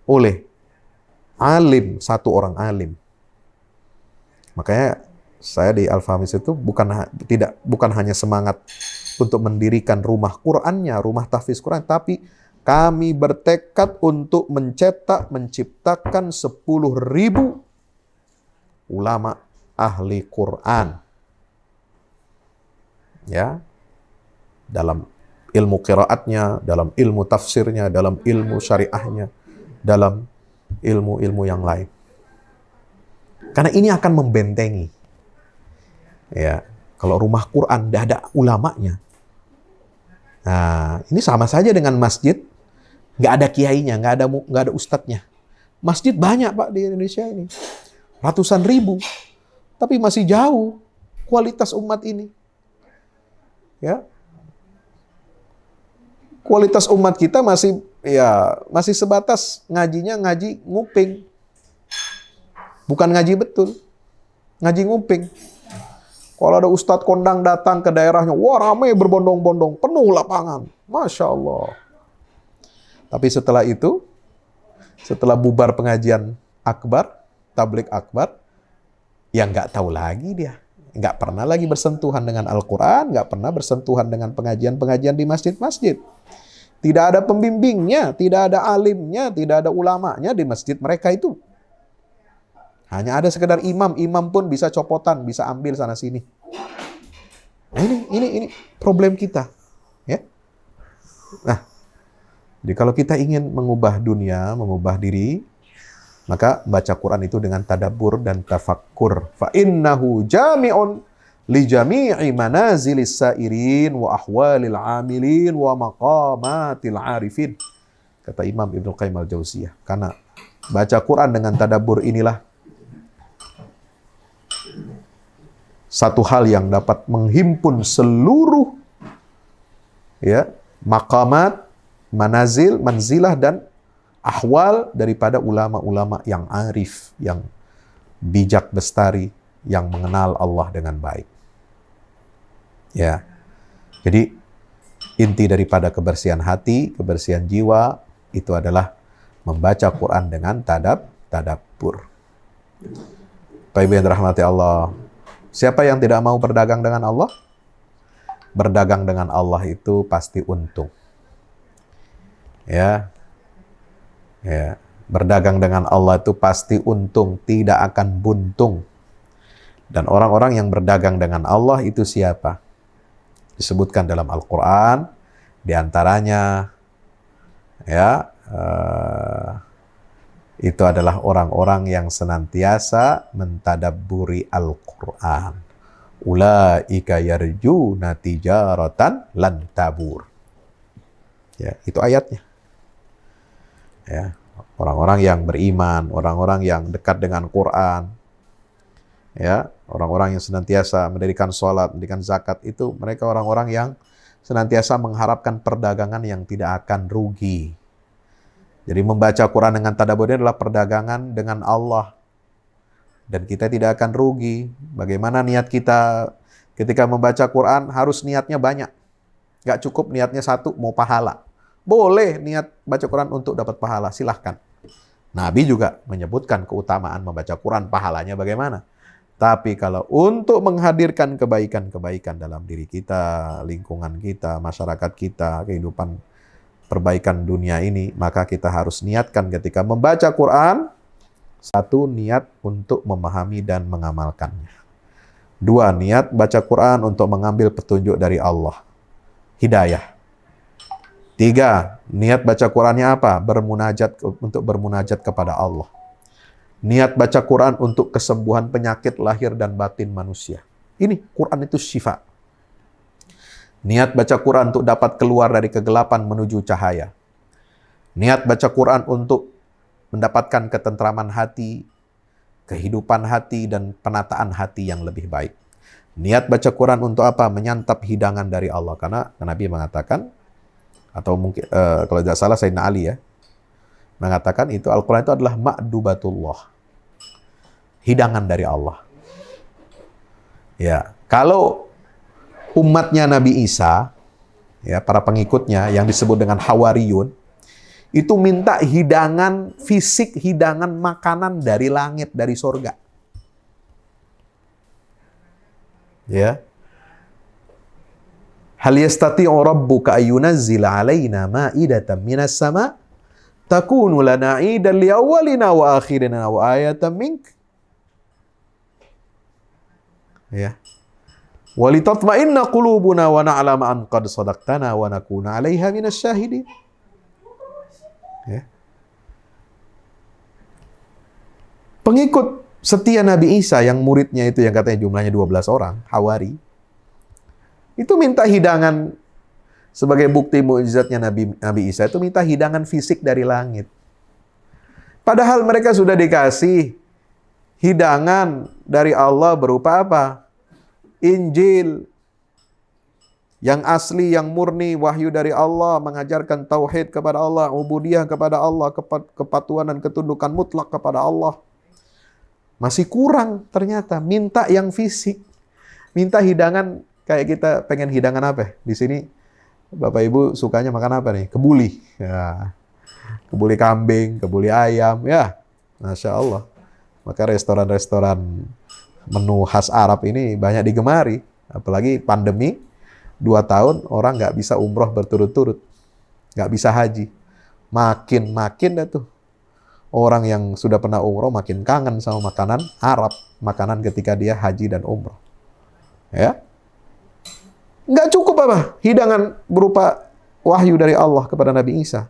oleh alim, satu orang alim. Makanya saya di Al-Fahmi itu bukan hanya semangat untuk mendirikan rumah Qurannya, rumah tahfiz Quran, tapi kami bertekad untuk menciptakan 10.000 ulama ahli Quran. Ya, dalam ilmu qiraatnya, dalam ilmu tafsirnya, dalam ilmu syariahnya, dalam ilmu-ilmu yang lain. Karena ini akan membentengi. Ya, kalau rumah Quran tidak ada ulamanya. Nah, ini sama saja dengan masjid, nggak ada kiainya, nggak ada ustadznya. Masjid banyak Pak di Indonesia ini, ratusan ribu, tapi masih jauh kualitas umat ini. Ya, kualitas umat kita masih sebatas ngaji nguping, bukan ngaji betul, ngaji nguping. Kalau ada ustadz kondang datang ke daerahnya, wah ramai berbondong-bondong, penuh lapangan, Masya Allah. Tapi setelah bubar pengajian akbar, tablik akbar, ya nggak tahu lagi dia. Nggak pernah lagi bersentuhan dengan Al-Quran, nggak pernah bersentuhan dengan pengajian-pengajian di masjid-masjid. Tidak ada pembimbingnya, tidak ada alimnya, tidak ada ulamanya di masjid mereka itu. Hanya ada sekedar imam pun bisa copotan, bisa ambil sana-sini. Nah, ini problem kita. Ya. Nah, jadi kalau kita ingin mengubah dunia, mengubah diri, maka baca Quran itu dengan tadabbur dan tafakkur. Fa innahu jami'un li jami'i manazilis sairin wa ahwalil amilin wa maqamatil arifin. Kata Imam Ibnu Qayyim al-Jauziyah. Karena baca Quran dengan tadabbur inilah satu hal yang dapat menghimpun seluruh ya, maqamat, manazil, manzilah, dan ahwal daripada ulama-ulama yang arif, yang bijak bestari, yang mengenal Allah dengan baik. Ya. Jadi inti daripada kebersihan hati, kebersihan jiwa itu adalah membaca Quran dengan tadabbur. Bapak Ibu yang dirahmati Allah, siapa yang tidak mau berdagang dengan Allah? Berdagang dengan Allah itu pasti untung. Ya. Ya, berdagang dengan Allah itu pasti untung, tidak akan buntung. Dan orang-orang yang berdagang dengan Allah itu siapa? Disebutkan dalam Al-Quran, diantaranya ya, itu adalah orang-orang yang senantiasa mentadabburi Al-Quran. Ulaika yarjuna tijaratan lan tabur. Ya, itu ayatnya. Ya, orang-orang yang beriman, orang-orang yang dekat dengan Quran, ya, orang-orang yang senantiasa mendirikan sholat, mendirikan zakat, itu mereka orang-orang yang senantiasa mengharapkan perdagangan yang tidak akan rugi. Jadi membaca Quran dengan tadabbur adalah perdagangan dengan Allah. Dan kita tidak akan rugi. Bagaimana niat kita ketika membaca Quran? Harus niatnya banyak. Gak cukup niatnya satu, mau pahala. Boleh niat baca Quran untuk dapat pahala, silahkan. Nabi juga menyebutkan keutamaan membaca Quran, pahalanya bagaimana. Tapi kalau untuk menghadirkan kebaikan-kebaikan dalam diri kita, lingkungan kita, masyarakat kita, kehidupan perbaikan dunia ini, maka kita harus niatkan ketika membaca Quran, satu, niat untuk memahami dan mengamalkannya. Dua, niat baca Quran untuk mengambil petunjuk dari Allah, hidayah. Tiga, niat baca Qurannya apa? Untuk bermunajat kepada Allah. Niat baca Quran untuk kesembuhan penyakit lahir dan batin manusia. Ini Quran itu syifa. Niat baca Quran untuk dapat keluar dari kegelapan menuju cahaya. Niat baca Quran untuk mendapatkan ketentraman hati, kehidupan hati, dan penataan hati yang lebih baik. Niat baca Quran untuk apa? Menyantap hidangan dari Allah. Karena Nabi mengatakan, atau mungkin kalau tidak salah Sayyidina Ali ya, mengatakan itu Al-Quran itu adalah ma'dubatullah, hidangan dari Allah. Ya, kalau umatnya Nabi Isa, ya, para pengikutnya yang disebut dengan Hawariyun, itu minta hidangan fisik, hidangan makanan dari langit, dari surga. Ya. Hal yastati'u rabbuka ayyunazzila 'alaina ma'idatan minas sama' takunu lana 'idan liawwalina wa akhirina wa ayatan mink. Ya. Walitatma'inna qulubuna wa na'lama an qad sadaqtana wa nakuna 'alaiha minas syahidin. Ya. Pengikut setia Nabi Isa yang muridnya itu yang katanya jumlahnya 12 orang, Hawari, itu minta hidangan sebagai bukti mukjizatnya Nabi Isa, itu minta hidangan fisik dari langit. Padahal mereka sudah dikasih hidangan dari Allah berupa apa? Injil yang asli, yang murni, wahyu dari Allah, mengajarkan tauhid kepada Allah, ubudiyah kepada Allah, kepatuhan dan ketundukan mutlak kepada Allah. Masih kurang ternyata, minta yang fisik. Minta hidangan. Kayak kita pengen hidangan apa? Di sini Bapak Ibu sukanya makan apa nih? Kebuli. Ya. Kebuli kambing, kebuli ayam. Ya, Masya Allah. Maka restoran-restoran menu khas Arab ini banyak digemari. Apalagi pandemi, 2 tahun orang nggak bisa umroh berturut-turut. Nggak bisa haji. Makin dah tuh. Orang yang sudah pernah umroh makin kangen sama makanan Arab. Makanan ketika dia haji dan umroh. Ya. Nggak cukup apa? Hidangan berupa wahyu dari Allah kepada Nabi Isa.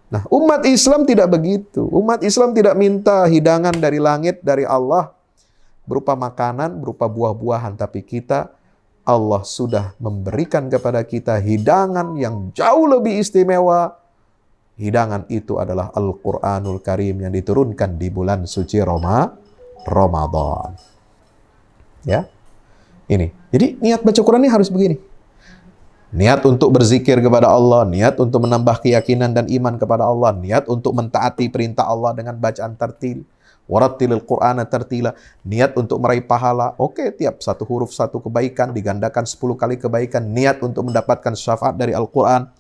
Nah, umat Islam tidak begitu. Umat Islam tidak minta hidangan dari langit, dari Allah, berupa makanan, berupa buah-buahan. Tapi kita, Allah sudah memberikan kepada kita hidangan yang jauh lebih istimewa. Hidangan itu adalah Al-Quranul Karim yang diturunkan di bulan suci Ramadan. Ya, ini. Jadi niat baca Quran ini harus begini. Niat untuk berzikir kepada Allah, niat untuk menambah keyakinan dan iman kepada Allah, niat untuk mentaati perintah Allah dengan bacaan tartil. Warattilil Qur'ana tartila. Niat untuk meraih pahala. Oke, tiap satu huruf satu kebaikan digandakan 10 kali kebaikan. Niat untuk mendapatkan syafaat dari Al-Quran.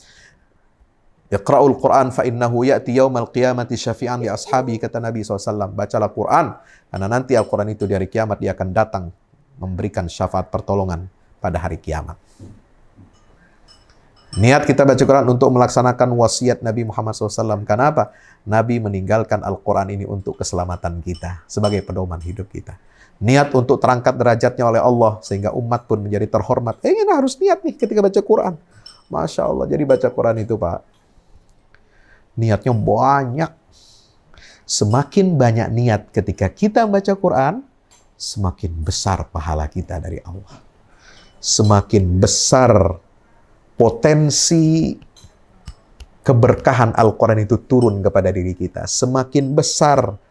Iqra'ul Qur'an fa innahu ya'ti yaumal qiyamati syafi'an li ashabi, kata Nabi SAW. Bacalah Quran, karena nanti Al-Quran itu di hari kiamat dia akan datang memberikan syafaat pertolongan pada hari kiamat. Niat kita baca Quran untuk melaksanakan wasiat Nabi Muhammad SAW. Kenapa? Nabi meninggalkan Al-Quran ini untuk keselamatan kita, sebagai pedoman hidup kita. Niat untuk terangkat derajatnya oleh Allah, sehingga umat pun menjadi terhormat. Ini harus niat nih ketika baca Quran. Masya Allah, jadi baca Quran itu Pak, niatnya banyak. Semakin banyak niat ketika kita baca Quran, semakin besar pahala kita dari Allah. Semakin besar potensi keberkahan Al-Quran itu turun kepada diri kita. Semakin besar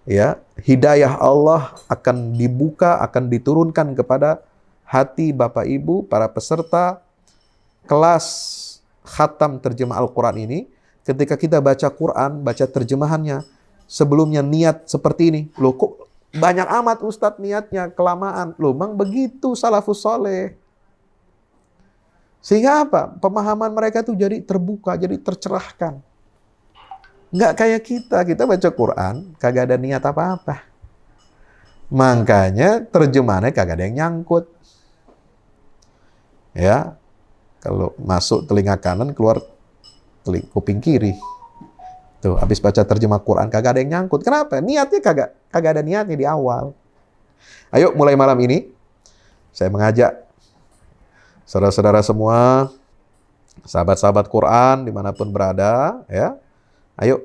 ya hidayah Allah akan dibuka, akan diturunkan kepada hati Bapak Ibu, para peserta kelas khatam terjemah Al-Quran ini. Ketika kita baca Quran, baca terjemahannya, sebelumnya niat seperti ini. Loh kok banyak amat Ustadz niatnya, kelamaan. Loh memang begitu salafus soleh. Sehingga apa? Pemahaman mereka itu jadi terbuka, jadi tercerahkan. Nggak kayak kita baca Quran, kagak ada niat apa-apa. Makanya terjemahannya kagak ada yang nyangkut. Ya, kalau masuk telinga kanan, keluar kuping kiri. Tuh, habis baca terjemah Quran, kagak ada yang nyangkut. Kenapa? Niatnya kagak ada niatnya di awal. Ayo, mulai malam ini, saya mengajak saudara-saudara semua, sahabat-sahabat Quran dimanapun berada, ya, ayo,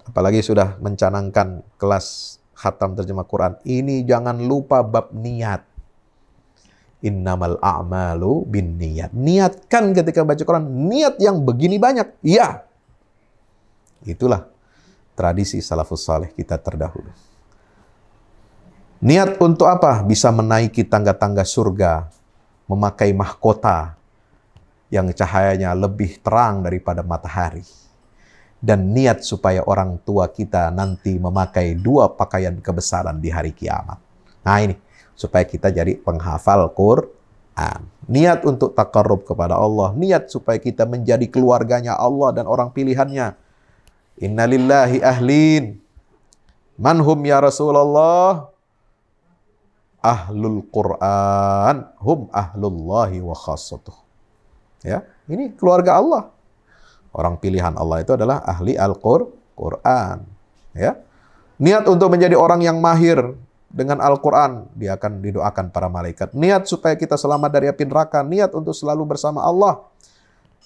apalagi sudah mencanangkan kelas khatam terjemah Quran, ini jangan lupa bab niat. Innamal a'malu bin niat. Niatkan ketika baca Quran, niat yang begini banyak. Iya. Itulah tradisi salafus saleh kita terdahulu. Niat untuk apa? Bisa menaiki tangga-tangga surga, memakai mahkota yang cahayanya lebih terang daripada matahari. Dan niat supaya orang tua kita nanti memakai 2 pakaian kebesaran di hari kiamat. Nah ini, supaya kita jadi penghafal Quran. Niat untuk taqarrub kepada Allah. Niat supaya kita menjadi keluarganya Allah dan orang pilihannya. Inna lillahi ahlin. Manhum ya Rasulullah? Ahlul Quran. Hum ahlullahi wa khassatuh. Ya, ini keluarga Allah. Orang pilihan Allah itu adalah ahli Al-Quran. Ya. Niat untuk menjadi orang yang mahir dengan Al-Quran, dia akan didoakan para malaikat. Niat supaya kita selamat dari api neraka, niat untuk selalu bersama Allah.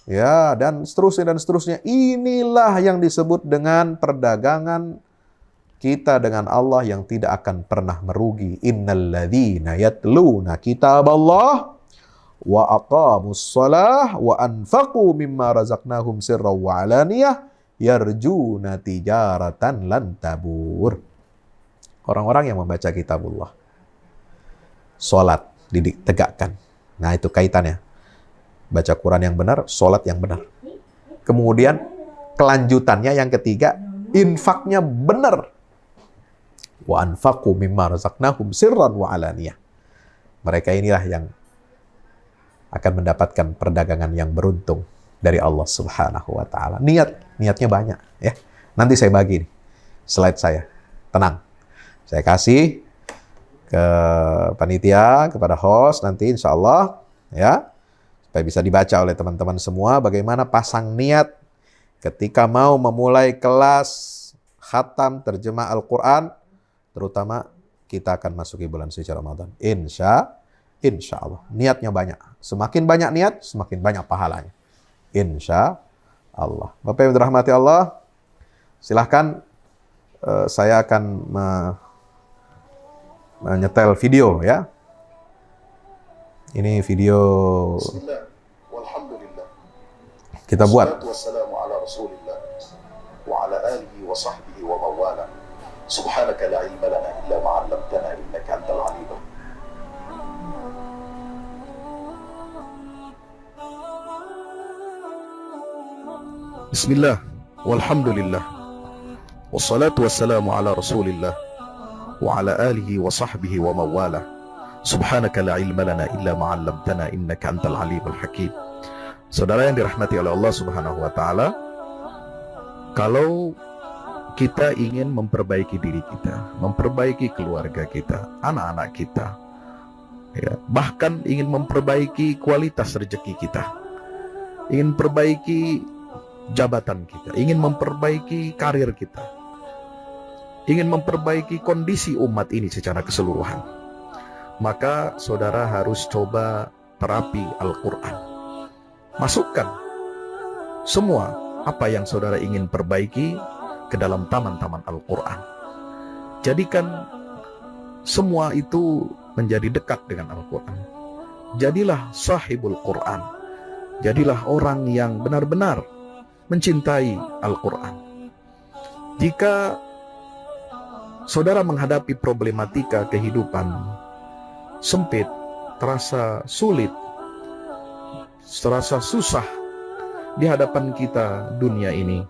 Ya, dan seterusnya dan seterusnya. Inilah yang disebut dengan perdagangan kita dengan Allah yang tidak akan pernah merugi. Innalladzina yatluna kitaballah wa aqamus shalah wa anfaqu mimma razaqnahum sirran wa alaniyah yarjuna tijaratan lan tabur. Orang-orang yang membaca kitabullah, sholat ditegakkan. Nah itu kaitannya. Baca Quran yang benar, sholat yang benar. Kemudian kelanjutannya yang ketiga, infaknya benar. Wa anfaqu mimma razaqnahum sirran wa alaniyah. Mereka inilah yang akan mendapatkan perdagangan yang beruntung dari Allah Subhanahu wa taala. Niatnya banyak ya. Nanti saya bagi nih slide saya. Tenang. Saya kasih ke panitia, kepada host nanti insya Allah ya, supaya bisa dibaca oleh teman-teman semua bagaimana pasang niat ketika mau memulai kelas khatam terjemah Al-Quran, terutama kita akan masuki bulan suci Ramadan. Insya Allah. Niatnya banyak. Semakin banyak niat, semakin banyak pahalanya. Insya Allah. Bapak yang dirahmati Allah, silahkan saya akan menyetel video ya. Ini video kita buat. Subhanaka la ilma lana illa ma 'allamtana innaka antal alim. Bismillah, walhamdulillah, wassalatu wassalamu ala rasulillah, wa ala alihi wa sahbihi wa mawala. Subhanaka la ilma lana illa ma'allamtana innaka antal alimul hakim. Saudara yang dirahmati oleh Allah subhanahu wa ta'ala, kalau kita ingin memperbaiki diri kita, memperbaiki keluarga kita, anak-anak kita, ya, bahkan ingin memperbaiki kualitas rezeki kita, ingin perbaiki jabatan kita, ingin memperbaiki karir kita, ingin memperbaiki kondisi umat ini secara keseluruhan, maka saudara harus coba terapi Al-Quran. Masukkan semua apa yang saudara ingin perbaiki ke dalam taman-taman Al-Quran. Jadikan semua itu menjadi dekat dengan Al-Quran. Jadilah sahibul Quran. Jadilah orang yang benar-benar mencintai Al-Quran. Jika saudara menghadapi problematika kehidupan sempit, terasa sulit, terasa susah di hadapan kita dunia ini,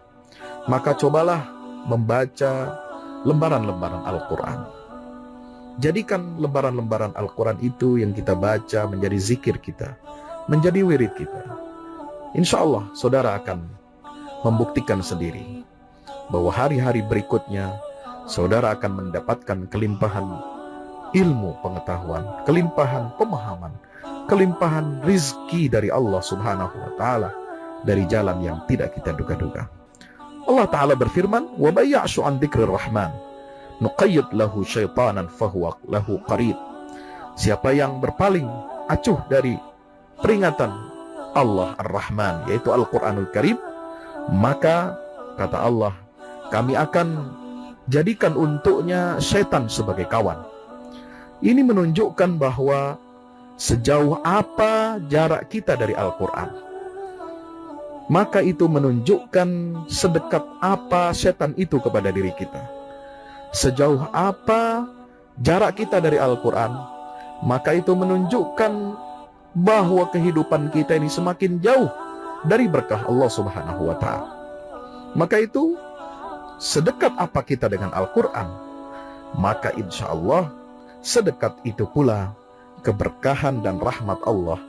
maka cobalah membaca lembaran-lembaran Al-Quran. Jadikan lembaran-lembaran Al-Quran itu yang kita baca menjadi zikir kita, menjadi wirid kita. Insya Allah saudara akan membuktikan sendiri bahwa hari-hari berikutnya saudara akan mendapatkan kelimpahan ilmu pengetahuan, kelimpahan pemahaman, kelimpahan rizki dari Allah subhanahu wa ta'ala, dari jalan yang tidak kita duga-duga. Allah ta'ala berfirman, wa may ya'shu an dzikrir rahman nuqayyid lahu syaitanan fahuwa lahu qarin. Siapa yang berpaling acuh dari peringatan Allah Ar-Rahman, yaitu Al-Quranul Karim, maka kata Allah, kami akan jadikan untuknya setan sebagai kawan. Ini menunjukkan bahwa sejauh apa jarak kita dari Al-Quran, maka itu menunjukkan sedekat apa setan itu kepada diri kita. Sejauh apa jarak kita dari Al-Quran, maka itu menunjukkan bahwa kehidupan kita ini semakin jauh dari berkah Allah subhanahu wa ta'ala. Maka itu, sedekat apa kita dengan Al-Quran, maka insya Allah sedekat itu pula keberkahan dan rahmat Allah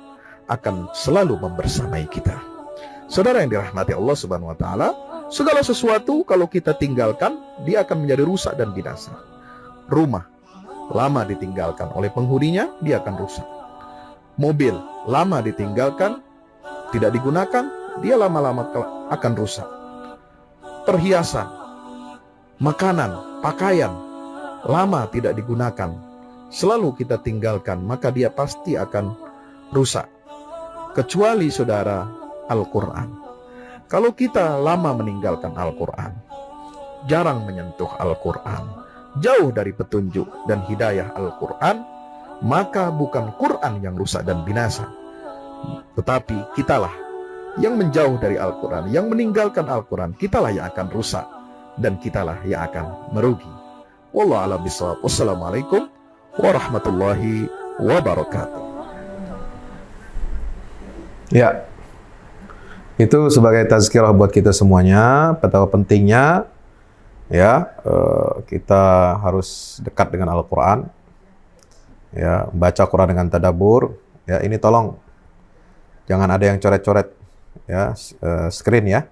akan selalu membersamai kita. Saudara yang dirahmati Allah subhanahu wa ta'ala, segala sesuatu kalau kita tinggalkan, dia akan menjadi rusak dan binasa. Rumah lama ditinggalkan oleh penghuninya, dia akan rusak. Mobil lama ditinggalkan, tidak digunakan, dia lama-lama akan rusak. Perhiasan, makanan, pakaian lama tidak digunakan, selalu kita tinggalkan, maka dia pasti akan rusak. Kecuali saudara, Al-Quran. Kalau kita lama meninggalkan Al-Quran, jarang menyentuh Al-Quran, jauh dari petunjuk dan hidayah Al-Quran, maka bukan Quran yang rusak dan binasa, tetapi kitalah yang menjauh dari Al-Quran, yang meninggalkan Al-Quran, kitalah yang akan rusak dan kitalah yang akan merugi. Wallahu a'lam bishawab. Wassalamualaikum warahmatullahi wabarakatuh. Ya, itu sebagai tazkirah buat kita semuanya, betapa pentingnya ya kita harus dekat dengan Al-Quran, ya, baca Quran dengan tadabbur. Ya, ini tolong jangan ada yang coret-coret ya screen ya.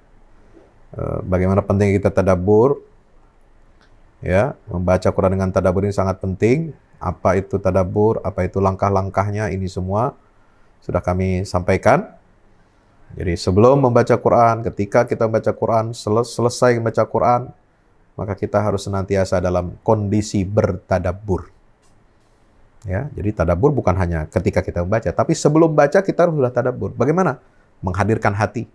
Bagaimana penting kita tadabbur, ya, membaca Quran dengan tadabbur ini sangat penting. Apa itu tadabbur, apa itu langkah-langkahnya, ini semua sudah kami sampaikan. Jadi sebelum membaca Quran, ketika kita membaca Quran, selesai membaca Quran, maka kita harus senantiasa dalam kondisi bertadabbur. Ya, jadi tadabbur bukan hanya ketika kita membaca, tapi sebelum baca kita harus sudah tadabbur. Bagaimana? Menghadirkan hati.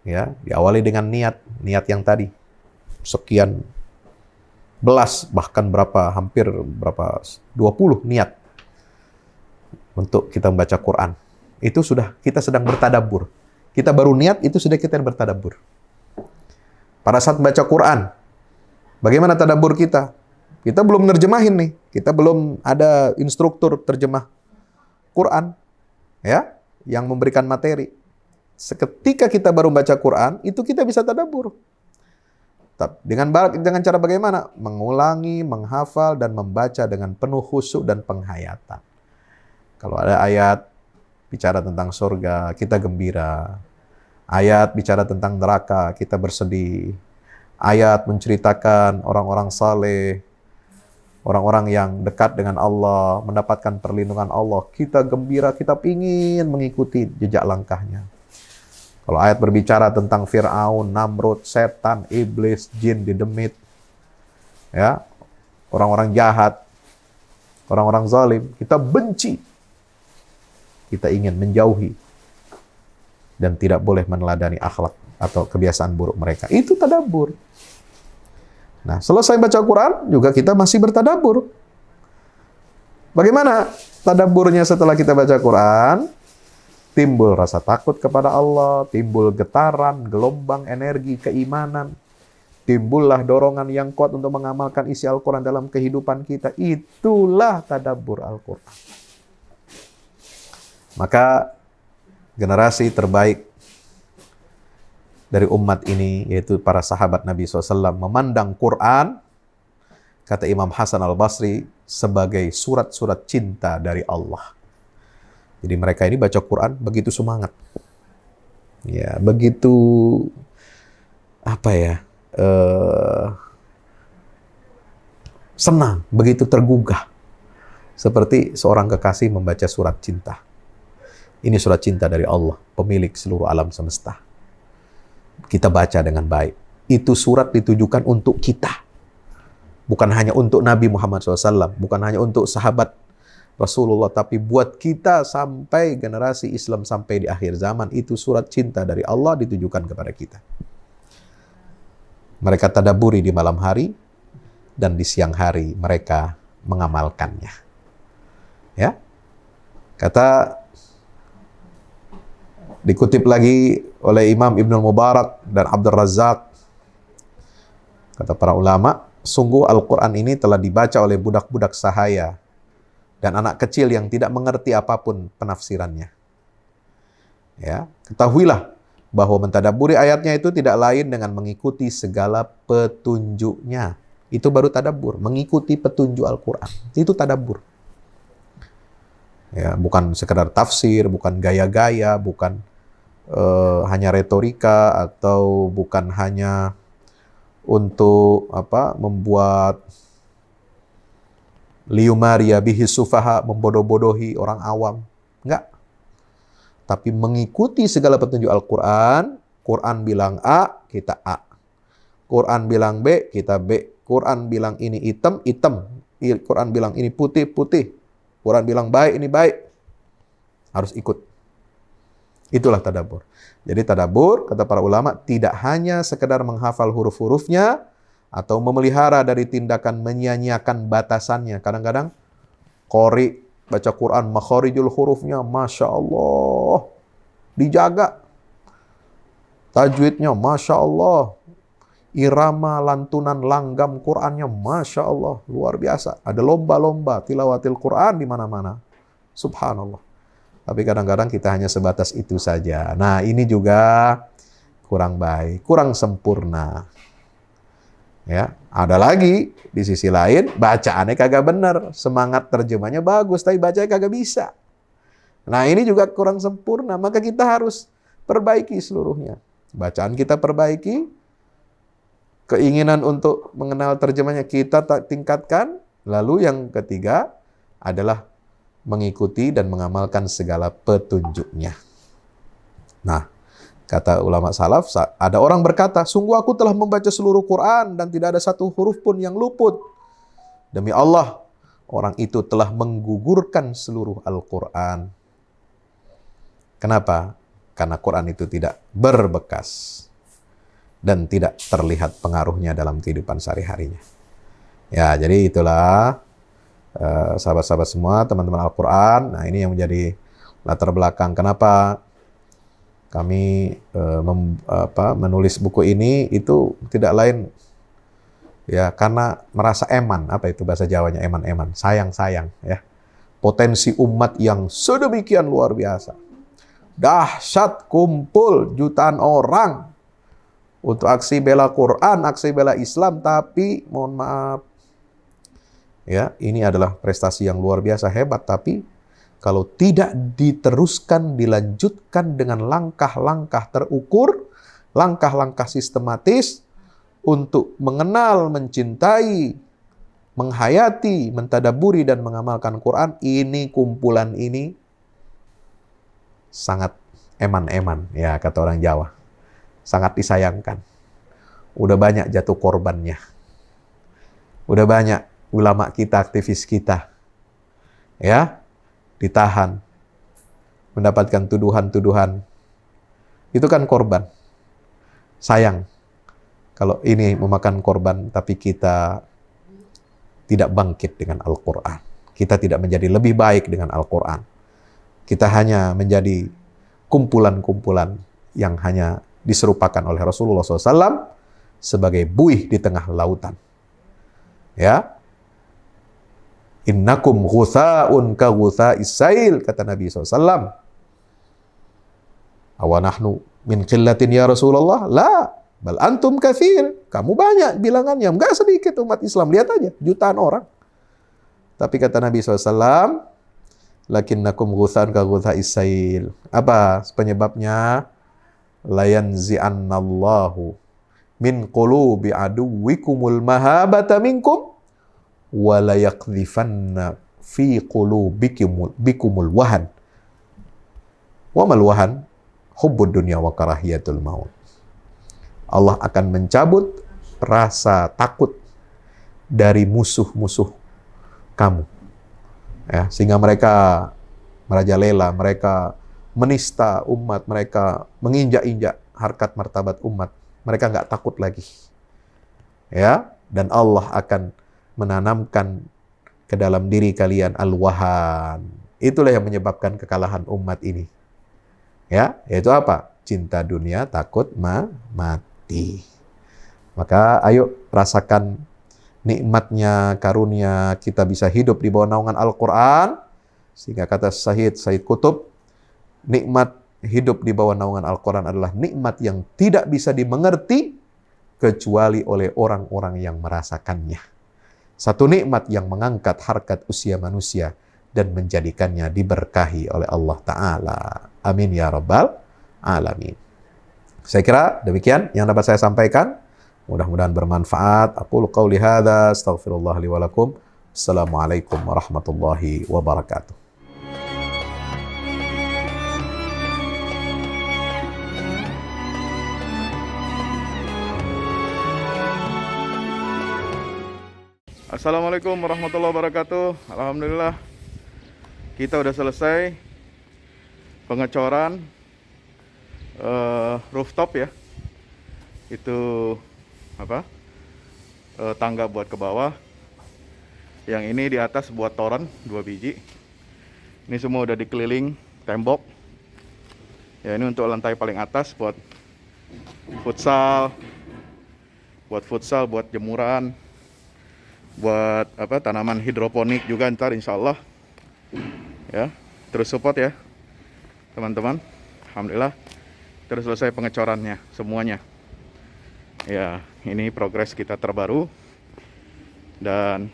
Ya, diawali dengan niat yang tadi. Sekian belas, bahkan hampir 20 niat untuk kita membaca Quran. Itu sudah kita sedang bertadabbur. Kita baru niat, itu sudah kita bertadabbur. Pada saat baca Quran, bagaimana tadabbur kita? Kita belum nerjemahin nih. Kita belum ada instruktur terjemah Quran, ya, yang memberikan materi. Seketika kita baru baca Quran, itu kita bisa tadabbur. Dengan cara bagaimana? Mengulangi, menghafal, dan membaca dengan penuh khusyuk dan penghayatan. Kalau ada ayat bicara tentang surga, kita gembira. Ayat bicara tentang neraka, kita bersedih. Ayat menceritakan orang-orang saleh, orang-orang yang dekat dengan Allah, mendapatkan perlindungan Allah. Kita gembira, kita ingin mengikuti jejak langkahnya. Kalau ayat berbicara tentang Fir'aun, Namrud, setan, iblis, jin, didemit, ya, orang-orang jahat, orang-orang zalim, kita benci. Kita ingin menjauhi dan tidak boleh meneladani akhlak atau kebiasaan buruk mereka. Itu tadabbur. Nah, selesai baca Quran juga kita masih bertadabbur. Bagaimana tadabburnya setelah kita baca Quran? Timbul rasa takut kepada Allah, timbul getaran, gelombang energi keimanan, timbullah dorongan yang kuat untuk mengamalkan isi Al-Quran dalam kehidupan kita. Itulah tadabbur Al-Quran. Maka generasi terbaik dari umat ini, yaitu para sahabat Nabi SAW, memandang Quran, kata Imam Hasan Al-Basri, sebagai surat-surat cinta dari Allah. Jadi mereka ini baca Quran begitu semangat, ya, begitu senang, begitu tergugah, seperti seorang kekasih membaca surat cinta. Ini surat cinta dari Allah, pemilik seluruh alam semesta. Kita baca dengan baik. Itu surat ditujukan untuk kita, bukan hanya untuk Nabi Muhammad SAW, bukan hanya untuk sahabat Rasulullah, tapi buat kita sampai generasi Islam sampai di akhir zaman. Itu surat cinta dari Allah ditujukan kepada kita. Mereka tadabburi di malam hari dan di siang hari mereka mengamalkannya. Ya. Kata dikutip lagi oleh Imam Ibnu Mubarak dan Abdul Razak, kata para ulama, sungguh Al-Quran ini telah dibaca oleh budak-budak sahaya dan anak kecil yang tidak mengerti apapun penafsirannya. Ya, ketahuilah bahwa mentadabburi ayatnya itu tidak lain dengan mengikuti segala petunjuknya. Itu baru tadabbur, mengikuti petunjuk Al-Quran. Itu tadabbur. Ya, bukan sekedar tafsir, bukan gaya-gaya, bukan hanya retorika, atau bukan hanya untuk membuat liyumariya bihi sufaha, membodoh-bodohi orang awam. Enggak. Tapi mengikuti segala petunjuk Al-Quran. Quran bilang A, kita A. Quran bilang B, kita B. Quran bilang ini hitam, hitam. Quran bilang ini putih, putih. Quran bilang baik, ini baik. Harus ikut. Itulah tadabbur. Jadi tadabbur, kata para ulama, tidak hanya sekedar menghafal huruf-hurufnya, atau memelihara dari tindakan menyia-nyiakan batasannya. Kadang-kadang qori baca Quran, makharijul hurufnya, Masya Allah, dijaga. Tajwidnya, Masya Allah. Irama, lantunan, langgam Qurannya, Masya Allah, luar biasa. Ada lomba-lomba tilawatil Quran di mana-mana. Subhanallah. Tapi kadang-kadang kita hanya sebatas itu saja. Nah, ini juga kurang baik, kurang sempurna. Ya, ada lagi di sisi lain bacaannya kagak benar, semangat terjemahnya bagus tapi bacanya kagak bisa. Nah, ini juga kurang sempurna, maka kita harus perbaiki seluruhnya. Bacaan kita perbaiki, keinginan untuk mengenal terjemahnya kita tingkatkan, lalu yang ketiga adalah mengikuti dan mengamalkan segala petunjuknya. Nah, kata ulama salaf, ada orang berkata, sungguh aku telah membaca seluruh Quran dan tidak ada satu huruf pun yang luput. Demi Allah, orang itu telah menggugurkan seluruh Al-Quran. Kenapa? Karena Quran itu tidak berbekas dan tidak terlihat pengaruhnya dalam kehidupan sehari-harinya. Ya, jadi itulah sahabat-sahabat semua, teman-teman Al-Quran. Nah, ini yang menjadi latar belakang kenapa kami menulis buku ini. Itu tidak lain ya karena merasa eman. Apa itu bahasa Jawanya? Eman-eman, sayang-sayang ya. Potensi umat yang sedemikian luar biasa, dahsyat, kumpul jutaan orang untuk aksi bela Quran, aksi bela Islam, tapi mohon maaf, ya, ini adalah prestasi yang luar biasa hebat, tapi kalau tidak diteruskan, dilanjutkan dengan langkah-langkah terukur, langkah-langkah sistematis untuk mengenal, mencintai, menghayati, mentadaburi, dan mengamalkan Quran, ini kumpulan ini sangat eman-eman, ya kata orang Jawa. Sangat disayangkan. Udah banyak jatuh korbannya. Udah banyak ulama kita, aktivis kita, ya, ditahan, mendapatkan tuduhan-tuduhan. Itu kan korban. Sayang kalau ini memakan korban, tapi kita tidak bangkit dengan Al-Quran. Kita tidak menjadi lebih baik dengan Al-Quran. Kita hanya menjadi kumpulan-kumpulan yang hanya diserupakan oleh Rasulullah SAW sebagai buih di tengah lautan. Ya, innakum ghutha'un ka ghutha'is sail, kata Nabi SAW. Awa nahnu min qillatin ya Rasulullah? La, bal antum katsir. Kamu banyak bilangannya, enggak sedikit umat Islam. Lihat aja, jutaan orang. Tapi kata Nabi SAW, lakinnakum ghutha'un ka ghutha'is sail. Apa penyebabnya? La yanzi'annallahu min qulubi aduwikumul mahabata minkum wa la yaqdhifanna fi qulubikumul wahan. Wa mal wahan? Hubbud dunya wa karahiyatul maut. Allah akan mencabut rasa takut dari musuh-musuh kamu. Ya, sehingga mereka merajalela, mereka menista umat, mereka menginjak-injak harkat martabat umat. Mereka nggak takut lagi. Ya, dan Allah akan menanamkan ke dalam diri kalian al-wahan. Itulah yang menyebabkan kekalahan umat ini. Ya, yaitu apa? Cinta dunia, takut mati. Maka ayo rasakan nikmatnya karunia kita bisa hidup di bawah naungan Al-Quran. Sehingga kata Said Qutb, nikmat hidup di bawah naungan Al-Quran adalah nikmat yang tidak bisa dimengerti kecuali oleh orang-orang yang merasakannya. Satu nikmat yang mengangkat harkat usia manusia dan menjadikannya diberkahi oleh Allah Ta'ala. Amin ya Rabbal Alamin. Saya kira demikian yang dapat saya sampaikan. Mudah-mudahan bermanfaat. Aqulu qauli hadza, astaghfirullah li wa lakum. Assalamualaikum warahmatullahi wabarakatuh. Assalamualaikum warahmatullahi wabarakatuh. Alhamdulillah kita udah selesai pengecoran rooftop ya. Itu apa? Tangga buat ke bawah. Yang ini di atas buat toren 2 biji. Ini semua udah dikeliling tembok. Ya, ini untuk lantai paling atas buat futsal, buat jemuran, buat apa, tanaman hidroponik juga ntar insya Allah. Ya, terus support ya teman-teman. Alhamdulillah terus selesai pengecorannya semuanya. Ya, ini progres kita terbaru. Dan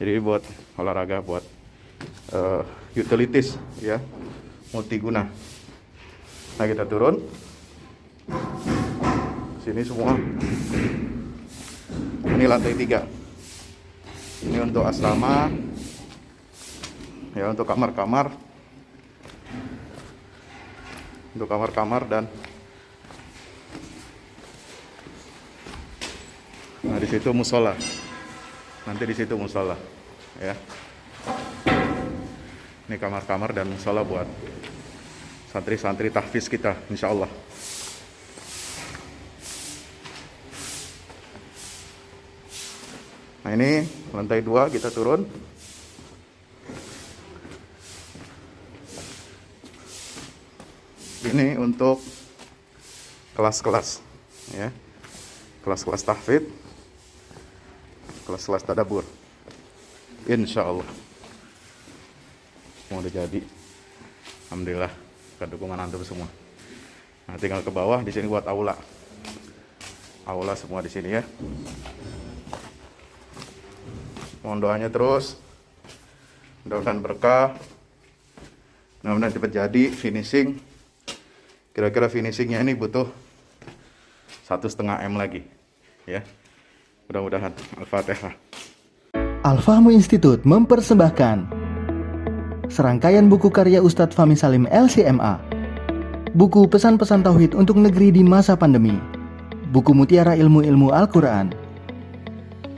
jadi buat olahraga, buat utilities ya, multiguna. Nah, kita turun sini semua. Ini lantai 3. Ini untuk asrama. Ya, untuk kamar-kamar. Untuk kamar-kamar dan nah, di situ musola. Nanti di situ musola, ya. Ini kamar-kamar dan musola buat santri-santri tahfiz kita, insya Allah. Nah, ini lantai 2 kita turun. Ini untuk kelas-kelas, ya. Kelas-kelas tahfidz, kelas-kelas tadabbur. Insya Allah. Mau udah jadi. Alhamdulillah. bukan dukungan antum semua. Nah, tinggal ke bawah, di sini buat aula. Aula semua di sini ya. Mohon doanya terus. Mudah-mudahan berkah. Mudah-mudahan cepat jadi finishing. Kira-kira finishingnya ini butuh 1,5 M lagi. Ya. Mudah-mudahan. Al-Fatihah. Al-Fahmu Institute mempersembahkan serangkaian buku karya Ustadz Fahmi Salim LCMA. Buku pesan-pesan tauhid untuk negeri di masa pandemi. Buku mutiara ilmu-ilmu Al-Quran.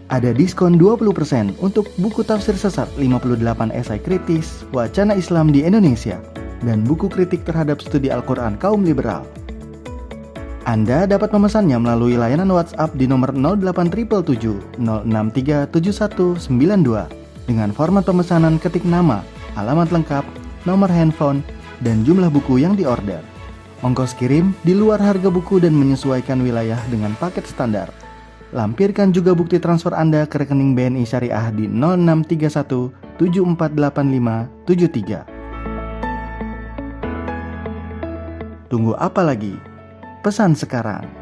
Ada diskon 20% untuk buku tafsir sesat 58 esai kritis wacana Islam di Indonesia dan buku kritik terhadap studi Al-Quran kaum liberal. Anda dapat memesannya melalui layanan WhatsApp di nomor 08777 063 7192 dengan format pemesanan ketik nama, alamat lengkap, nomor handphone, dan jumlah buku yang diorder. Ongkos kirim di luar harga buku dan menyesuaikan wilayah dengan paket standar. Lampirkan juga bukti transfer Anda ke rekening BNI Syariah di 0631 748573. Tunggu apa lagi? Pesan sekarang.